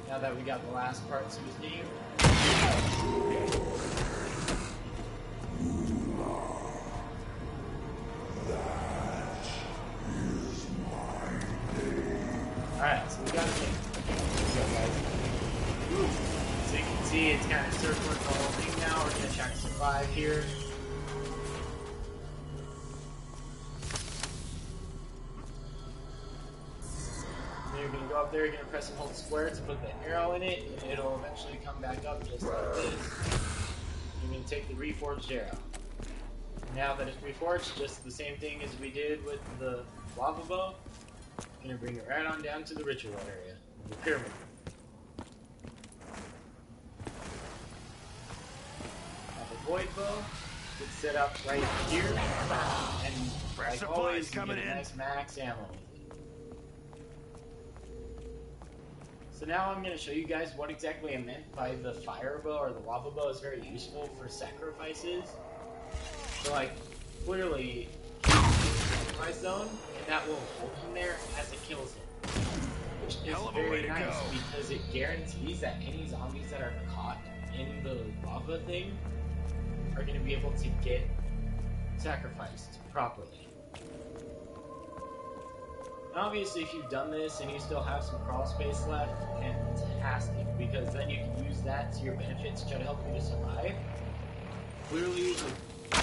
Now that we got the last part to his name. Alright, so we got it. So you can see it's kind of circling the whole thing now. We're going to check survive here. Then you're going to go up there, you're going to press and hold square to put the arrow in it, and it'll eventually come back up just like this. You're going to take the reforged arrow. Now that it's reforged, just the same thing as we did with the lava bow. I'm going to bring it right on down to the ritual area, the pyramid. Now the void bow is set up right here, and Fresh like always, you coming get a in. nice max ammo with it. So now I'm going to show you guys what exactly I meant by the fire bow or the lava bow is very useful for sacrifices. So like, clearly, my zone, and that will hold him there as it kills him. Which is Hell of a way very to nice go. because it guarantees that any zombies that are caught in the lava thing are going to be able to get sacrificed properly. Obviously, if you've done this and you still have some crawl space left, fantastic, because then you can use that to your benefit to try to help you to survive. Clearly, the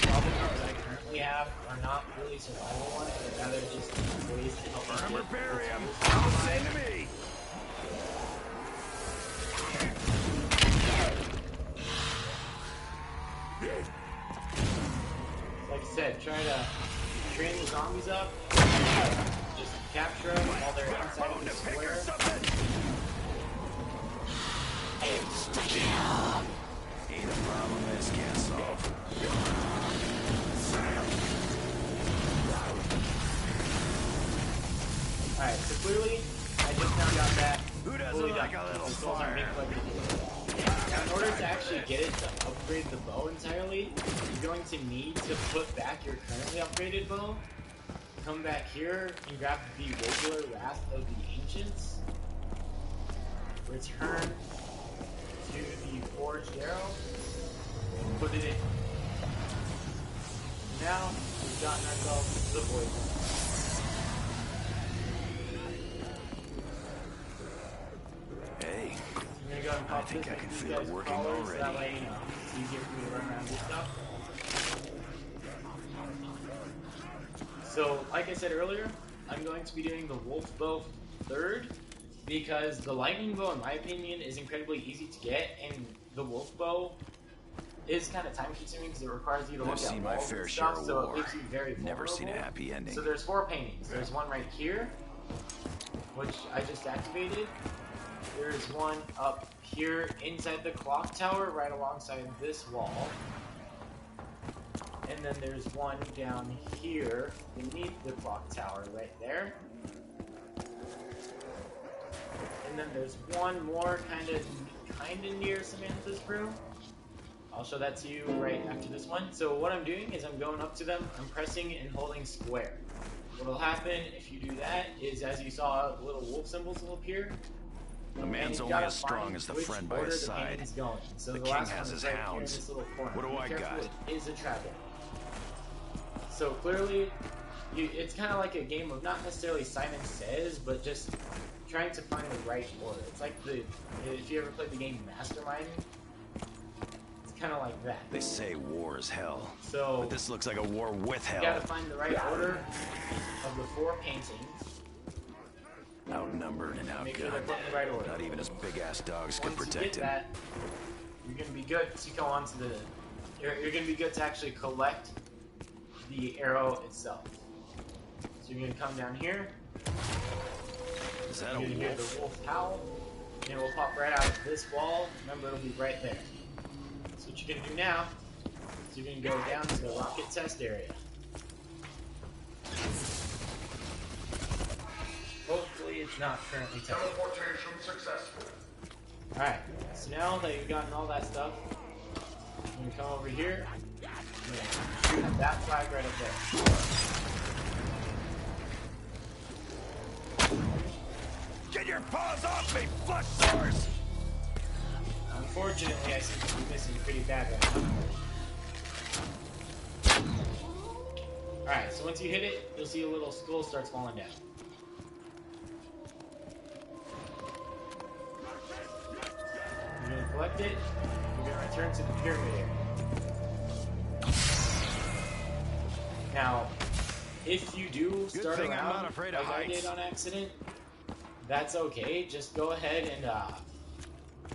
problem that I currently have are not really survival ones, but rather just ways to help Remember, you bury him. get Don't say to me. Like I said, try to train the zombies up, just capture them while they're inside of the square. Ain't a problem this can't solve. Alright, so clearly, I just now got that Who doesn't fully like done. a little These souls are fire? big like they do. Now, in order to actually get it to upgrade the bow entirely, you're going to need to put back your currently upgraded bow, come back here and grab the regular Wrath of the Ancients, return to the forged arrow, and put it in. Now, we've gotten ourselves the void. Hey, I'm gonna go ahead and pop I think this, I can make feel these it guys working crawlers, so that already. way, you know, it's easier for me to run around and do stuff. So, like I said earlier, I'm going to be doing the wolf bow third, because the lightning bow, in my opinion, is incredibly easy to get, and the wolf bow is kind of time consuming because it requires you to look I've at seen my walls fair and share stuff, of so it war. leaves you very Never seen a vulnerable. happy ending. So there's 4 paintings. There's one right here, which I just activated. There's one up here inside the clock tower right alongside this wall. And then there's one down here beneath the clock tower right there. And then there's one more kind of near Samantha's room. I'll show that to you right after this one. So what I'm doing is I'm going up to them, I'm pressing and holding square. What will happen if you do that is, as you saw, little wolf symbols will appear. A man's only as strong as the friend by his side. So The the king last has one his is right here in hounds. this little corner. What do Be I careful, got? it is a trap. So clearly, it's kind of like a game of not necessarily Simon Says, but just trying to find the right order. It's like if you ever played the game Mastermind, it's kind of like that. They say war is hell, So but this looks like a war with you hell. gotta find the right order of the 4 paintings. Outnumbered and Make sure they're outgunned. put in the right order. Not even his big-ass dogs could Once you protect get him. that, you're gonna be good to go on to the. You're gonna be good to actually collect the arrow itself. So you're gonna come down here. Is that a You're gonna hear wolf? the wolf howl, and it will pop right out of this wall. Remember, it'll be right there. So what you're gonna do now is you're gonna go down to the rocket test area. Hopefully it's not currently tested. Teleportation successful. Alright, so now that you've gotten all that stuff, you're gonna come over here, and shoot at that flag right up there. Get your paws off me, flush sores! Unfortunately, I seem to be missing pretty bad right now. Alright, so once you hit it, you'll see a little skull starts falling down. You're gonna collect it, you're gonna return to the pyramid area. Now, if you do start thing I'm around not afraid of like I heights. did on accident, that's okay. Just go ahead and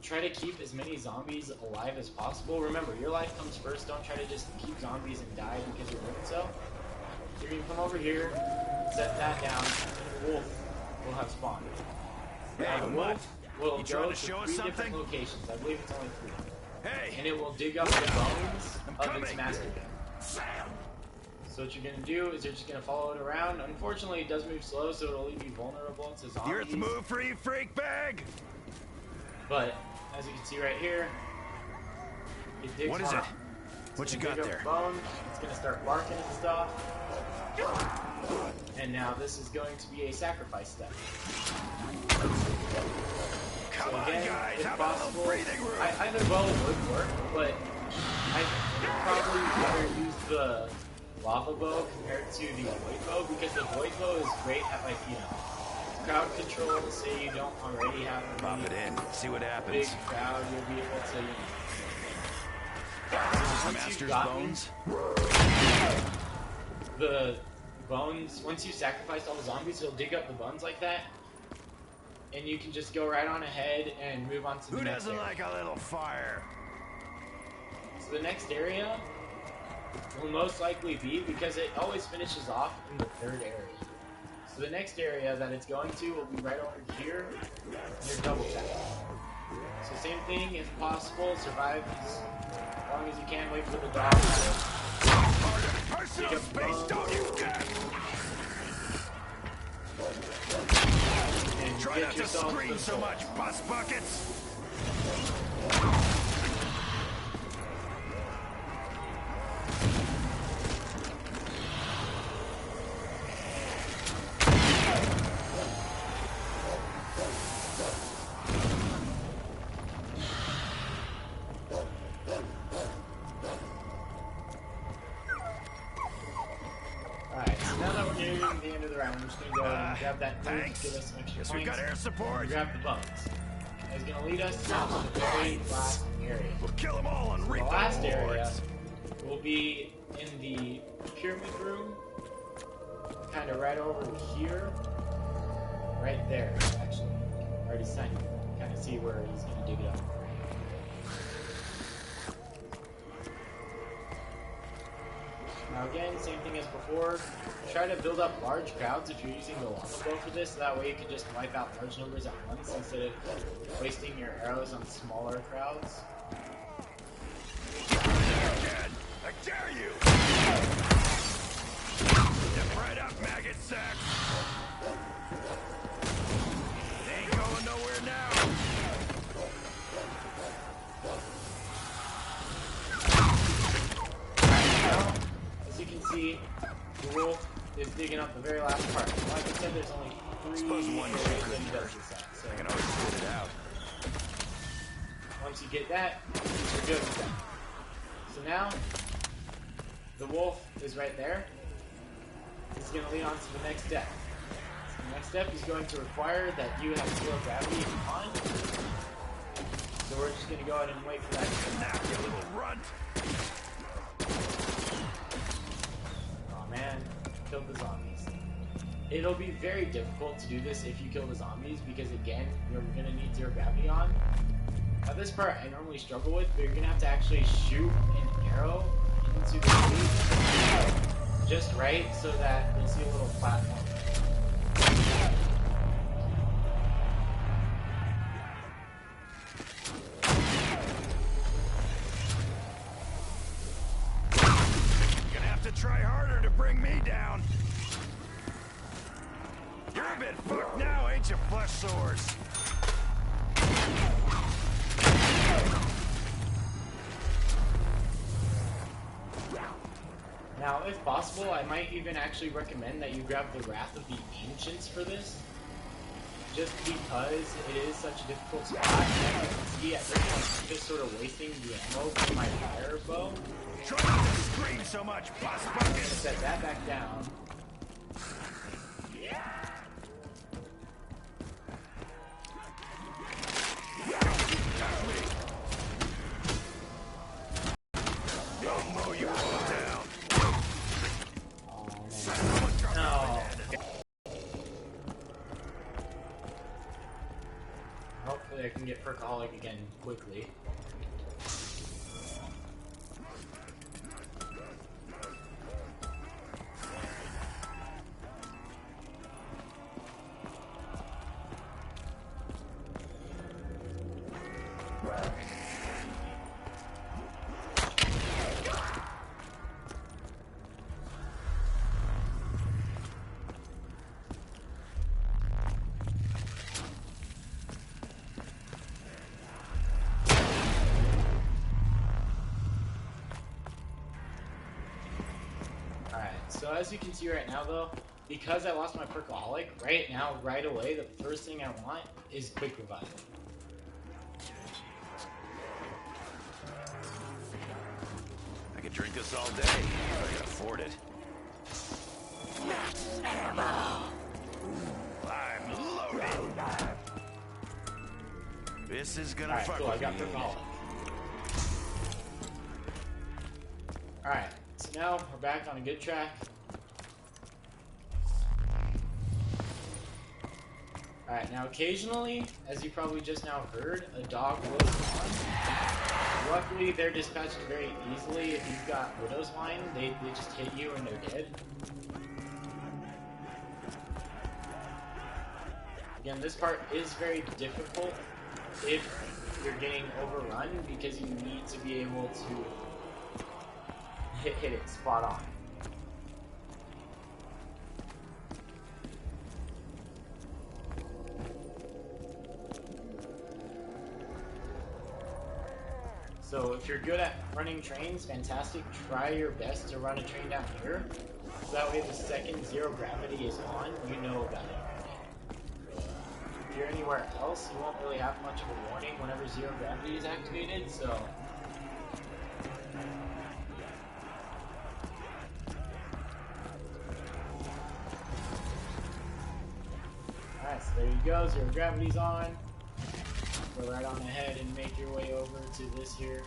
try to keep as many zombies alive as possible. Remember, your life comes first. Don't try to just keep zombies and die because you're doing so. You're gonna come over here, set that down, and the wolf will have spawned. Now the wolf will You go trying to to show us 3 something? different locations. I believe it's only 3. Hey! And it will dig up the bones of its coming. master gun. So what you're gonna do is you're just gonna follow it around. Unfortunately, it does move slow, so it'll leave you vulnerable to The zombies. earth move for you, freak bag! But as you can see right here, it digs What is hard. it? It's What you gonna got dig up there? Bones. It's gonna start barking and stuff. And now this is going to be a sacrifice step. Come So on, again, guys, if how about a possible, little breathing room? either well would work, but I'd probably rather use the lava bow compared to the void bow, because the void bow is great at, like, you know, crowd control. Say you don't already have a Pop it in, see what big happens. crowd, you'll be able to, you know, once you've Master's gotten bones? the bones, once you sacrifice all the zombies, it'll dig up the bones like that, and you can just go right on ahead and move on to the Who next doesn't area. like a little fire? So the next area will most likely be, because it always finishes off in the 3rd area. So the next area that it's going to will be right over here, near double tap. So same thing, if possible, survive as long as you can, wait for the dog to Personal dig up space, bones. don't you get? And Try get not to yourself scream some so souls. much, bus buckets! Alright, so now that we're nearing the end of the round, we're just gonna go ahead and grab that food, Thanks. give us some extra Guess we points, got air support. and grab the bones. It's gonna lead us now to the very last area. We'll kill them all and The reap last the area rewards. will be in the pyramid room, kind of right over here, right there, actually. I already signed it. Kind of see where he's gonna dig it up. Now again, same thing as before. Try to build up large crowds if you're using the lava bow for this. That way you can just wipe out large numbers at once instead of wasting your arrows on smaller crowds. Again, I dare you! Step right up, maggot sack! They ain't going nowhere now! Now, as you can see, the wolf is digging up the very last part. Like I said, there's only 3 Suppose one areas shake that he couldn't does this at. So I can always spit it out. once you get that, you're good with that. So now, the wolf is right there. He's going to lead on to the next step. So the next step is going to require that you have 0 gravity on. So we're just going to go ahead and wait for that to come Nap, you little runt! Oh man, killed the zombies. It'll be very difficult to do this if you kill the zombies because again, you're gonna need 0 gravity on. Now this part I normally struggle with, but you're gonna have to actually shoot an arrow into the tree just right so that you'll see a little platform. to try harder to bring me down. You're a bit fucked now, ain't you, flesh sores? Now, if possible, I might even actually recommend that you grab the Wrath of the Ancients for this. Just because it is such a difficult spot, and as you can see, at this point, I'm just sort of wasting the ammo for my fire bow. Try not to scream so much, boss I'm gonna bucket. set that back down. Don't mow you all down. Oh, man. No. Hopefully I can get Perkaholic again quickly. So as you can see right now though, because I lost my Perkaholic, right now, right away, the first thing I want is quick revival. I could drink this all day if I could afford it. I'm loaded. This is gonna Alright, fuck cool, I with got me. Perkaholic. Alright, so now we're back on a good track. Alright, now occasionally, as you probably just now heard, a dog will spawn. Luckily, they're dispatched very easily. If you've got Widow's Line, they just hit you and they're dead. Again, this part is very difficult if you're getting overrun because you need to be able to hit it spot on. So if you're good at running trains, fantastic. Try your best to run a train down here. So that way the second zero gravity is on, you know about it. If you're anywhere else, you won't really have much of a warning whenever zero gravity is activated, so... Alright, so there you go, zero gravity's on. Go right on ahead and make your way over to this here.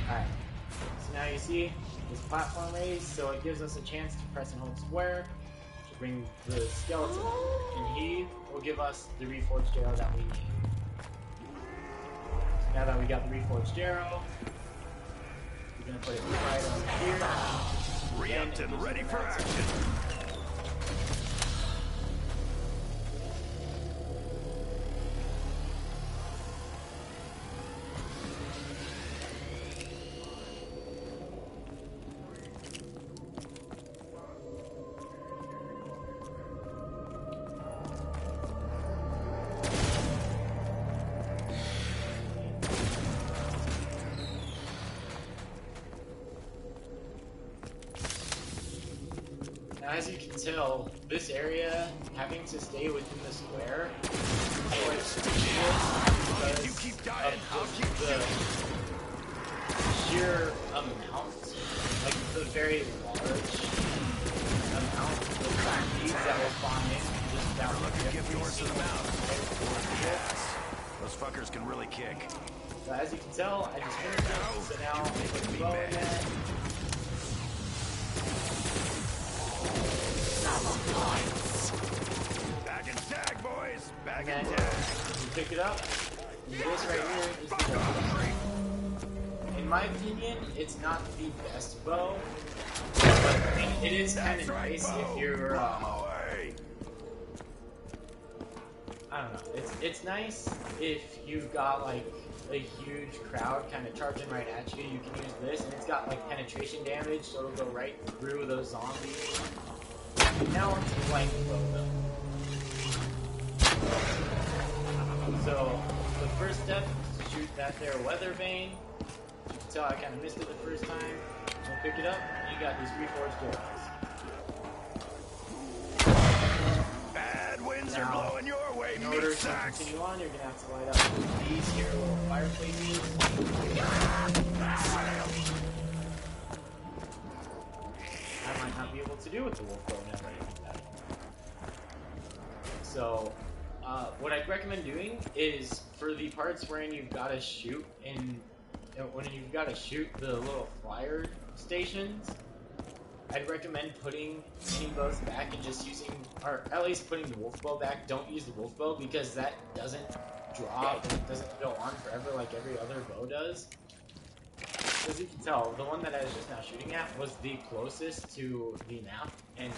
Alright, so now you see this platform raise, so it gives us a chance to press and hold square to bring the skeleton over, and he will give us the reforged arrow that we need. So now that we got the reforged arrow, we're gonna put it right over here. Re-upped and ready for action. Now, as you can tell, this area, having to stay within the square, is quite You keep dying, I'll of keep the sheer amount, like the very large amount of zombies that will spawn in just about Look at give yours to the mouth. mouth. Those fuckers can really kick. So as you can tell, I just finished it, so now I put the bow in there. Back and tag, boys. Back And and then tag. you pick it up. And this right here is the bow. In my opinion, it's not the best bow, but it is kind of nice if you're Away. I don't know. It's nice if you've got like a huge crowd kind of charging right at you. You can use this, and it's got like penetration damage, so it'll go right through those zombies. And now onto the lightning bow though. So the first step is to shoot that there weather vane. You can tell I kind of missed it the first time. We'll pick it up, and you got these reforged arrows. Bad winds are blowing your way, in order meat to sacks. continue on, you're gonna have to light up these here little fireplaces. I might not be able to do with the wolf bow now that I do that. So, what I'd recommend doing is for the parts wherein you've got to shoot when you've got to shoot the little flyer stations, I'd recommend putting any bows back and just using, or at least putting the wolf bow back. Don't use the wolf bow because that doesn't drop and it doesn't go on forever like every other bow does. As you can tell, the one that I was just now shooting at was the closest to the map, and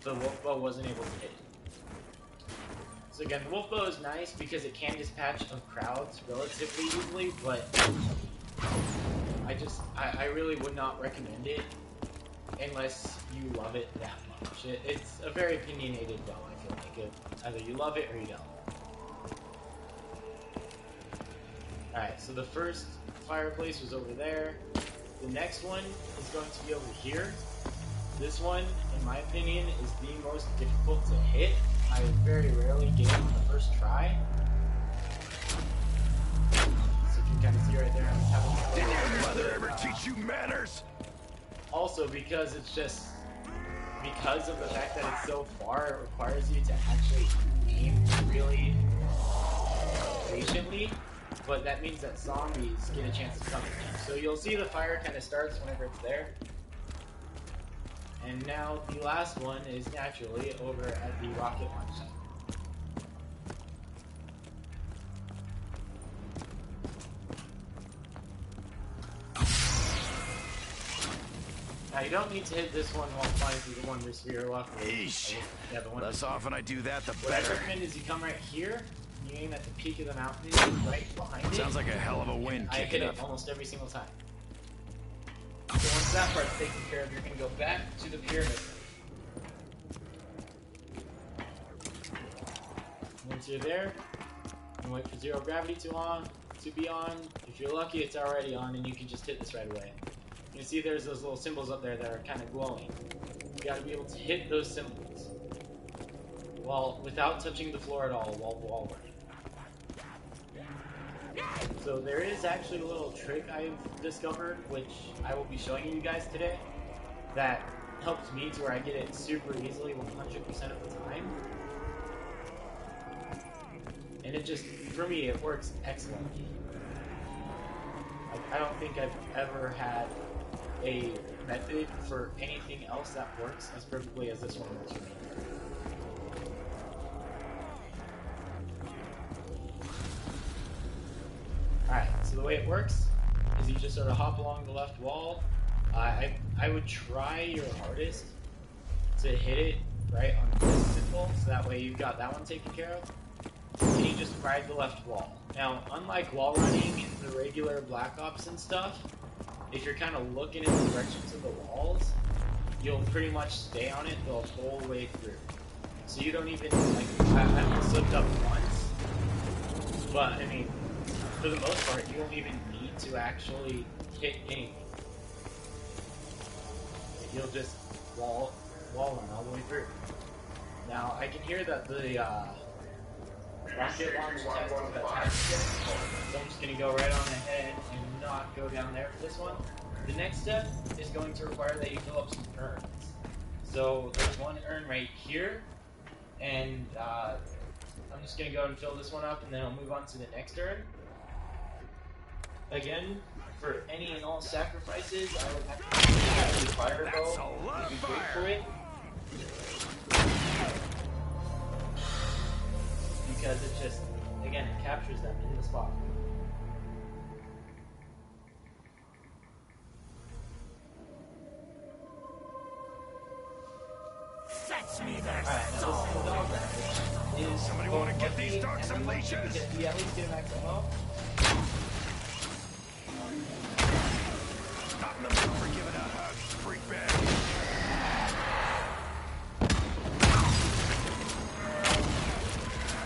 the wolf bow wasn't able to hit it. So again, the wolf bow is nice because it can dispatch of crowds relatively easily, but I really would not recommend it unless you love it that much. It's a very opinionated bow, I feel like. Either you love it or you don't. Alright, so the first fireplace was over there. The next one is going to be over here. This one, in my opinion, is the most difficult to hit. I very rarely get it on the first try. So you can kind of see right there, I'm having Did your mother ever teach you manners? Also, because it's just because of the fact that it's so far, it requires you to actually aim really patiently. But that means that zombies get a chance to come at you. So you'll see the fire kind of starts whenever it's there. And now the last one is naturally over at the rocket launch site. Now you don't need to hit this one while flying through the Wonder Sphere, luckily. Eesh. Yeah, the Less often I do that, the What I better. recommend is you come right here, you aim at the peak of the mountain, right behind it. Sounds like a hell of a wind I hit kicking it up. almost every single time. So once that part's taken care of, you're going to go back to the pyramid. Once you're there, you wait for zero gravity to be on. If you're lucky, it's already on, and you can just hit this right away. You can see there's those little symbols up there that are kind of glowing. You got to be able to hit those symbols without touching the floor at all while wall running. So there is actually a little trick I've discovered, which I will be showing you guys today, that helps me to where I get it super easily 100% of the time. And it just, for me, it works excellently. Like, I don't think I've ever had a method for anything else that works as perfectly as this one works for me. Alright, so the way it works is you just sort of hop along the left wall. I would try your hardest to hit it right on this symbol, so that way you've got that one taken care of. And you just ride the left wall. Now, unlike wall running in the regular Black Ops and stuff, if you're kind of looking in the directions of the walls, you'll pretty much stay on it the whole way through. So you don't even, like, I slipped up once, but I mean, for the most part, you don't even need to actually hit anything. You'll just wall run all the way through. Now, I can hear that the rocket launch test is attached, so I'm just going to go right on ahead and not go down there for this one. The next step is going to require that you fill up some urns. So there's one urn right here, and I'm just going to go and fill this one up, and then I'll move on to the next urn. Again, for any and all sacrifices, I would have to use the fire bow to be great for it. Because it just, again, it captures them in the spot. Fetch me their Alright, now this thing's all graphic. is Somebody going wanna get lucky these darks and and unlucky leashes? because we at least get a max ammo. Not in the mood for giving out hugs, freak bag.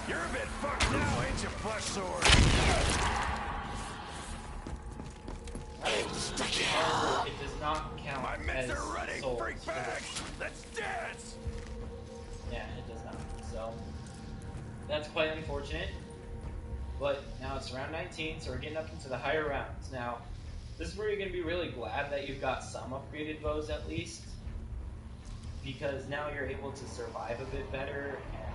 You're a bit fucked now, ain't you, flesh sword? However, it does not count My mitts as are ready, souls freak for bag. this. Let's dance. Yeah, it does not. So that's quite unfortunate. But now it's round 19, so we're getting up into the higher rounds. Now, this is where you're going to be really glad that you've got some upgraded bows at least, because now you're able to survive a bit better, and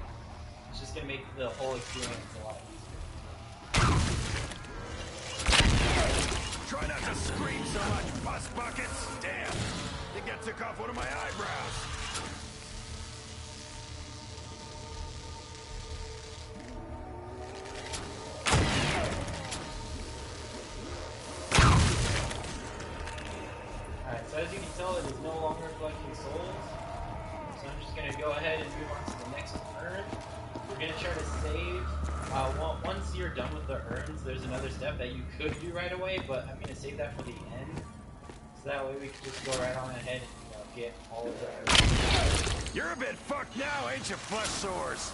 it's just going to make the whole experience a lot easier. Try not to scream so much, bus buckets. Damn, think I took off one of my eyebrows. Alright, so as you can tell, it is no longer collecting souls. So I'm just going to go ahead and move on to the next urn. We're going to try to save. Once you're done with the urns, there's another step that you could do right away, but I'm going to save that for the end. So that way we can just go right on ahead and get all of the urns. You're a bit fucked now, ain't you, flesh sores?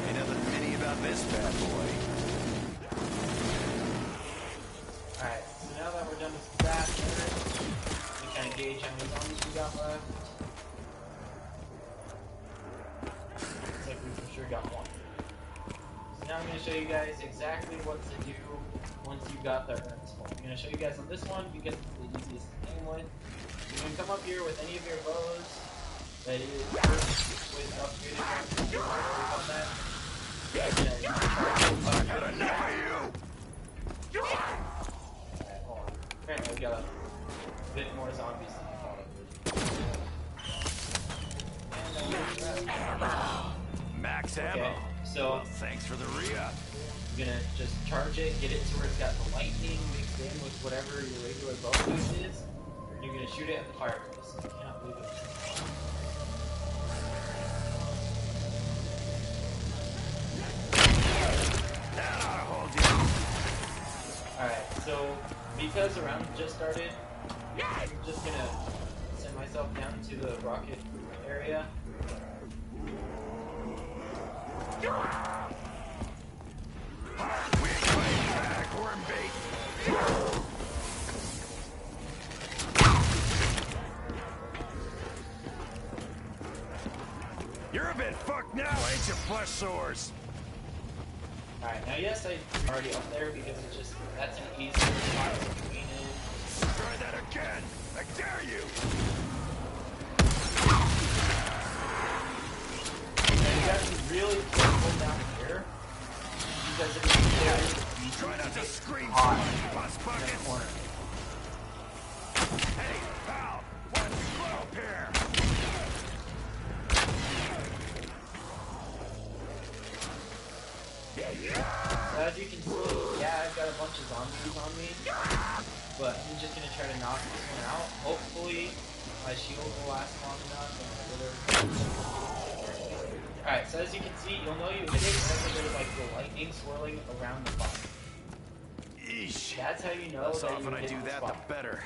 Ain't nothing mini about this bad boy. Alright, so now that we're done with that urn, we kind of gauge how many zombies we got left. Looks like we for sure got one. So now I'm going to show you guys exactly what to do once you got the urns full. I'm going to show you guys on this one because it's the easiest to aim with. You can come up here with any of your bows that is with upgraded ones. You can work on that. I got enough of you. Alright, hold on. Apparently we got a bit more zombies than I thought it would. Max ammo. Okay, so Well, thanks for the re-up. you're gonna just charge it, get it to where it's got the lightning mixed in with whatever your regular bow use is, and you're gonna shoot it at the fireplace. I cannot believe it. That ought to hold you. Alright, so because the round just started, I'm just gonna send myself down to the rocket area. We ain't playing tag, worm bait. You're a bit fucked now, ain't you, flesh sores? Alright, now yes, I'm already up there because it's just, that's an easy spot to clean in. Try that again. I dare you. Now you gotta be really careful down here because it is very easy Try not to to get scream so caught much, bus in that buckets. corner. Hey, pal, why don't you go up here? So as you can see, yeah, I've got a bunch of zombies on me, but I'm just gonna try to knock this one out. Hopefully, my shield will last long enough. Alright, so as you can see, you'll know you hit it whenever there's like the lightning swirling around the spot. Eesh. That's how you know Less that you often I hit do the that, spot. the better.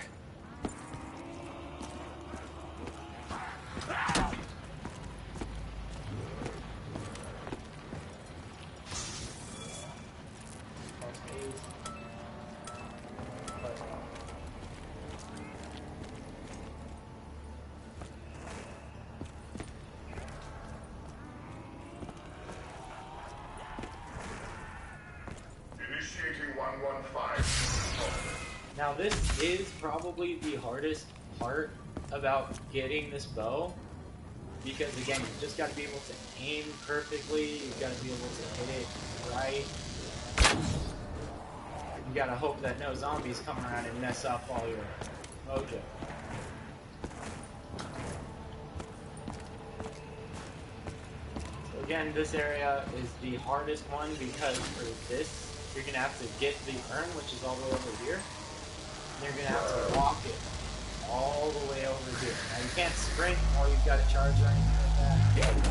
Initiating 115. Now this is probably the hardest part about getting this bow, because again, you just got to be able to aim perfectly, you got to be able to hit it right. You gotta hope that no zombies come around and mess up all your mojo. So again, this area is the hardest one because for this you're gonna have to get the urn, which is all the way over here. And you're gonna have to walk it all the way over here. Now you can't sprint or you've got to charge or anything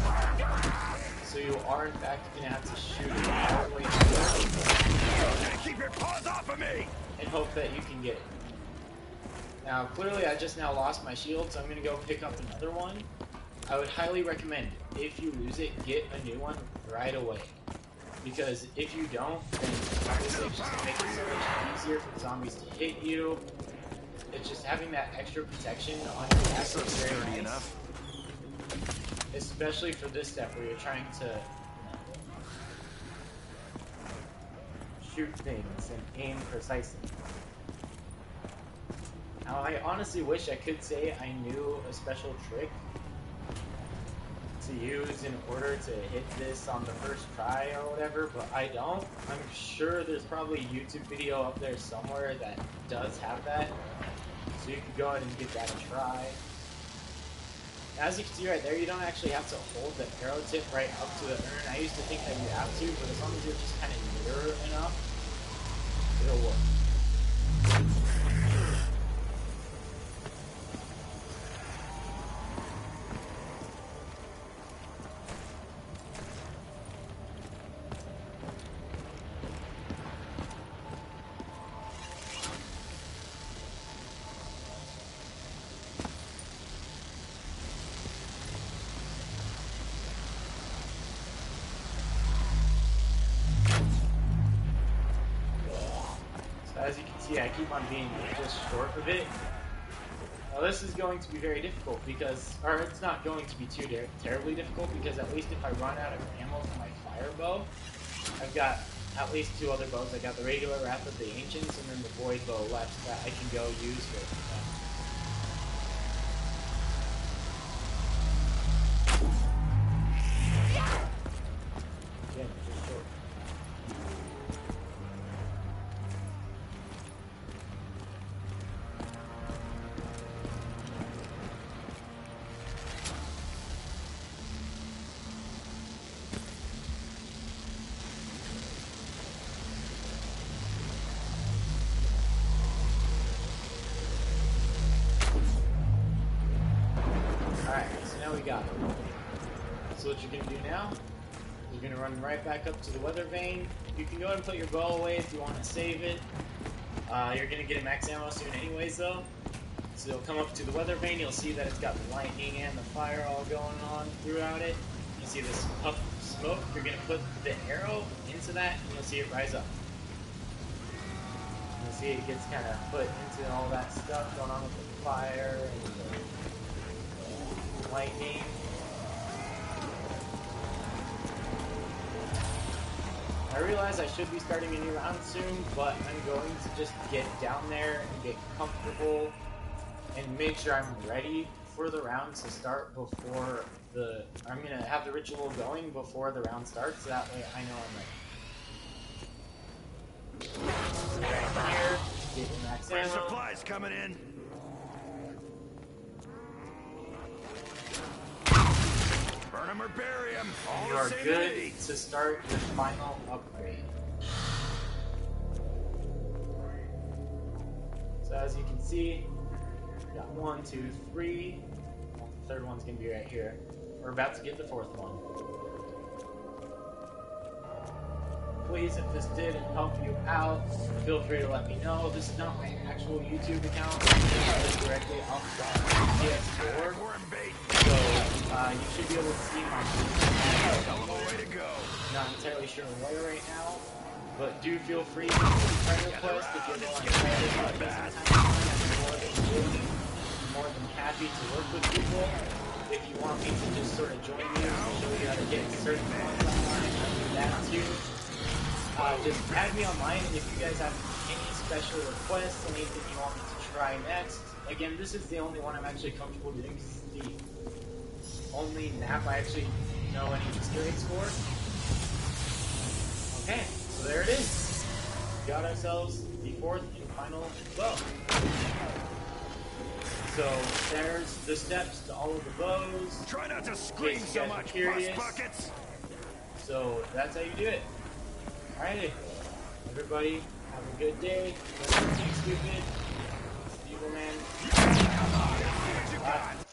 like that. So you are in fact gonna have to shoot it all the way here. Keep your paws off of me! And hope that you can get it. Now clearly I just now lost my shield, so I'm gonna go pick up another one. I would highly recommend, if you lose it, get a new one right away. Because if you don't, then obviously it's just gonna make it so much easier for zombies to hit you. It's just having that extra protection on your ass is very nice. Especially for this step where you're trying to shoot things and aim precisely. Now I honestly wish I could say I knew a special trick to use in order to hit this on the first try or whatever, but I don't. I'm sure there's probably a YouTube video up there somewhere that does have that, so you can go ahead and give that a try. As you can see right there, you don't actually have to hold the arrow tip right up to the urn. I used to think that you have to, but as long as you're just kind of near enough, it'll work. As you can see, I keep on being just short of it. Now this is going to be very difficult because, or it's not going to be too terribly difficult because at least if I run out of ammo for my fire bow, I've got at least two other bows. I got the regular Wrath of the Ancients and then the Void bow left that I can go use for it. Again, just short. Got it. So what you're going to do now, you're going to run right back up to the weather vane. You can go ahead and put your bow away if you want to save it. You're going to get a max ammo soon anyways though. So you'll come up to the weather vane, you'll see that it's got the lightning and the fire all going on throughout it. You see this puff of smoke, you're going to put the arrow into that and you'll see it rise up. You'll see it gets kind of put into all that stuff going on with the fire and the lightning. I realize I should be starting a new round soon, but I'm going to just get down there and get comfortable and make sure I'm ready for the round to start before I'm going to have the ritual going before the round starts, so that way I know I'm ready. Right here, get your max ammo. Supplies coming in. Burn him or bury him. You are good to start your final upgrade. So as you can see, we got 1, 2, 3. Well, the third one's gonna be right here. We're about to get the fourth one. Please, if this did help you out, feel free to let me know. This is not my actual YouTube account. This is directly off the PS4. So, you should be able to see my way to go. Not entirely sure where right now, but do feel free to friend request if you ever want to try this out sometime. I'm more than happy to work with people. If you want me to just sort of join you and show you how to get certain ones online, I do that too. Just add me online if you guys have any special requests, anything you want me to try next. Again, this is the only one I'm actually comfortable doing. This is the only map I actually know any Easter eggs for. Okay, so there it is. We got ourselves the fourth and final bow. So there's the steps to all of the bows. Try not to scream so much, bus buckets. So that's how you do it. Alrighty, Everybody, have a good day. Don't be stupid. Deboman. Come on, let's see what you got.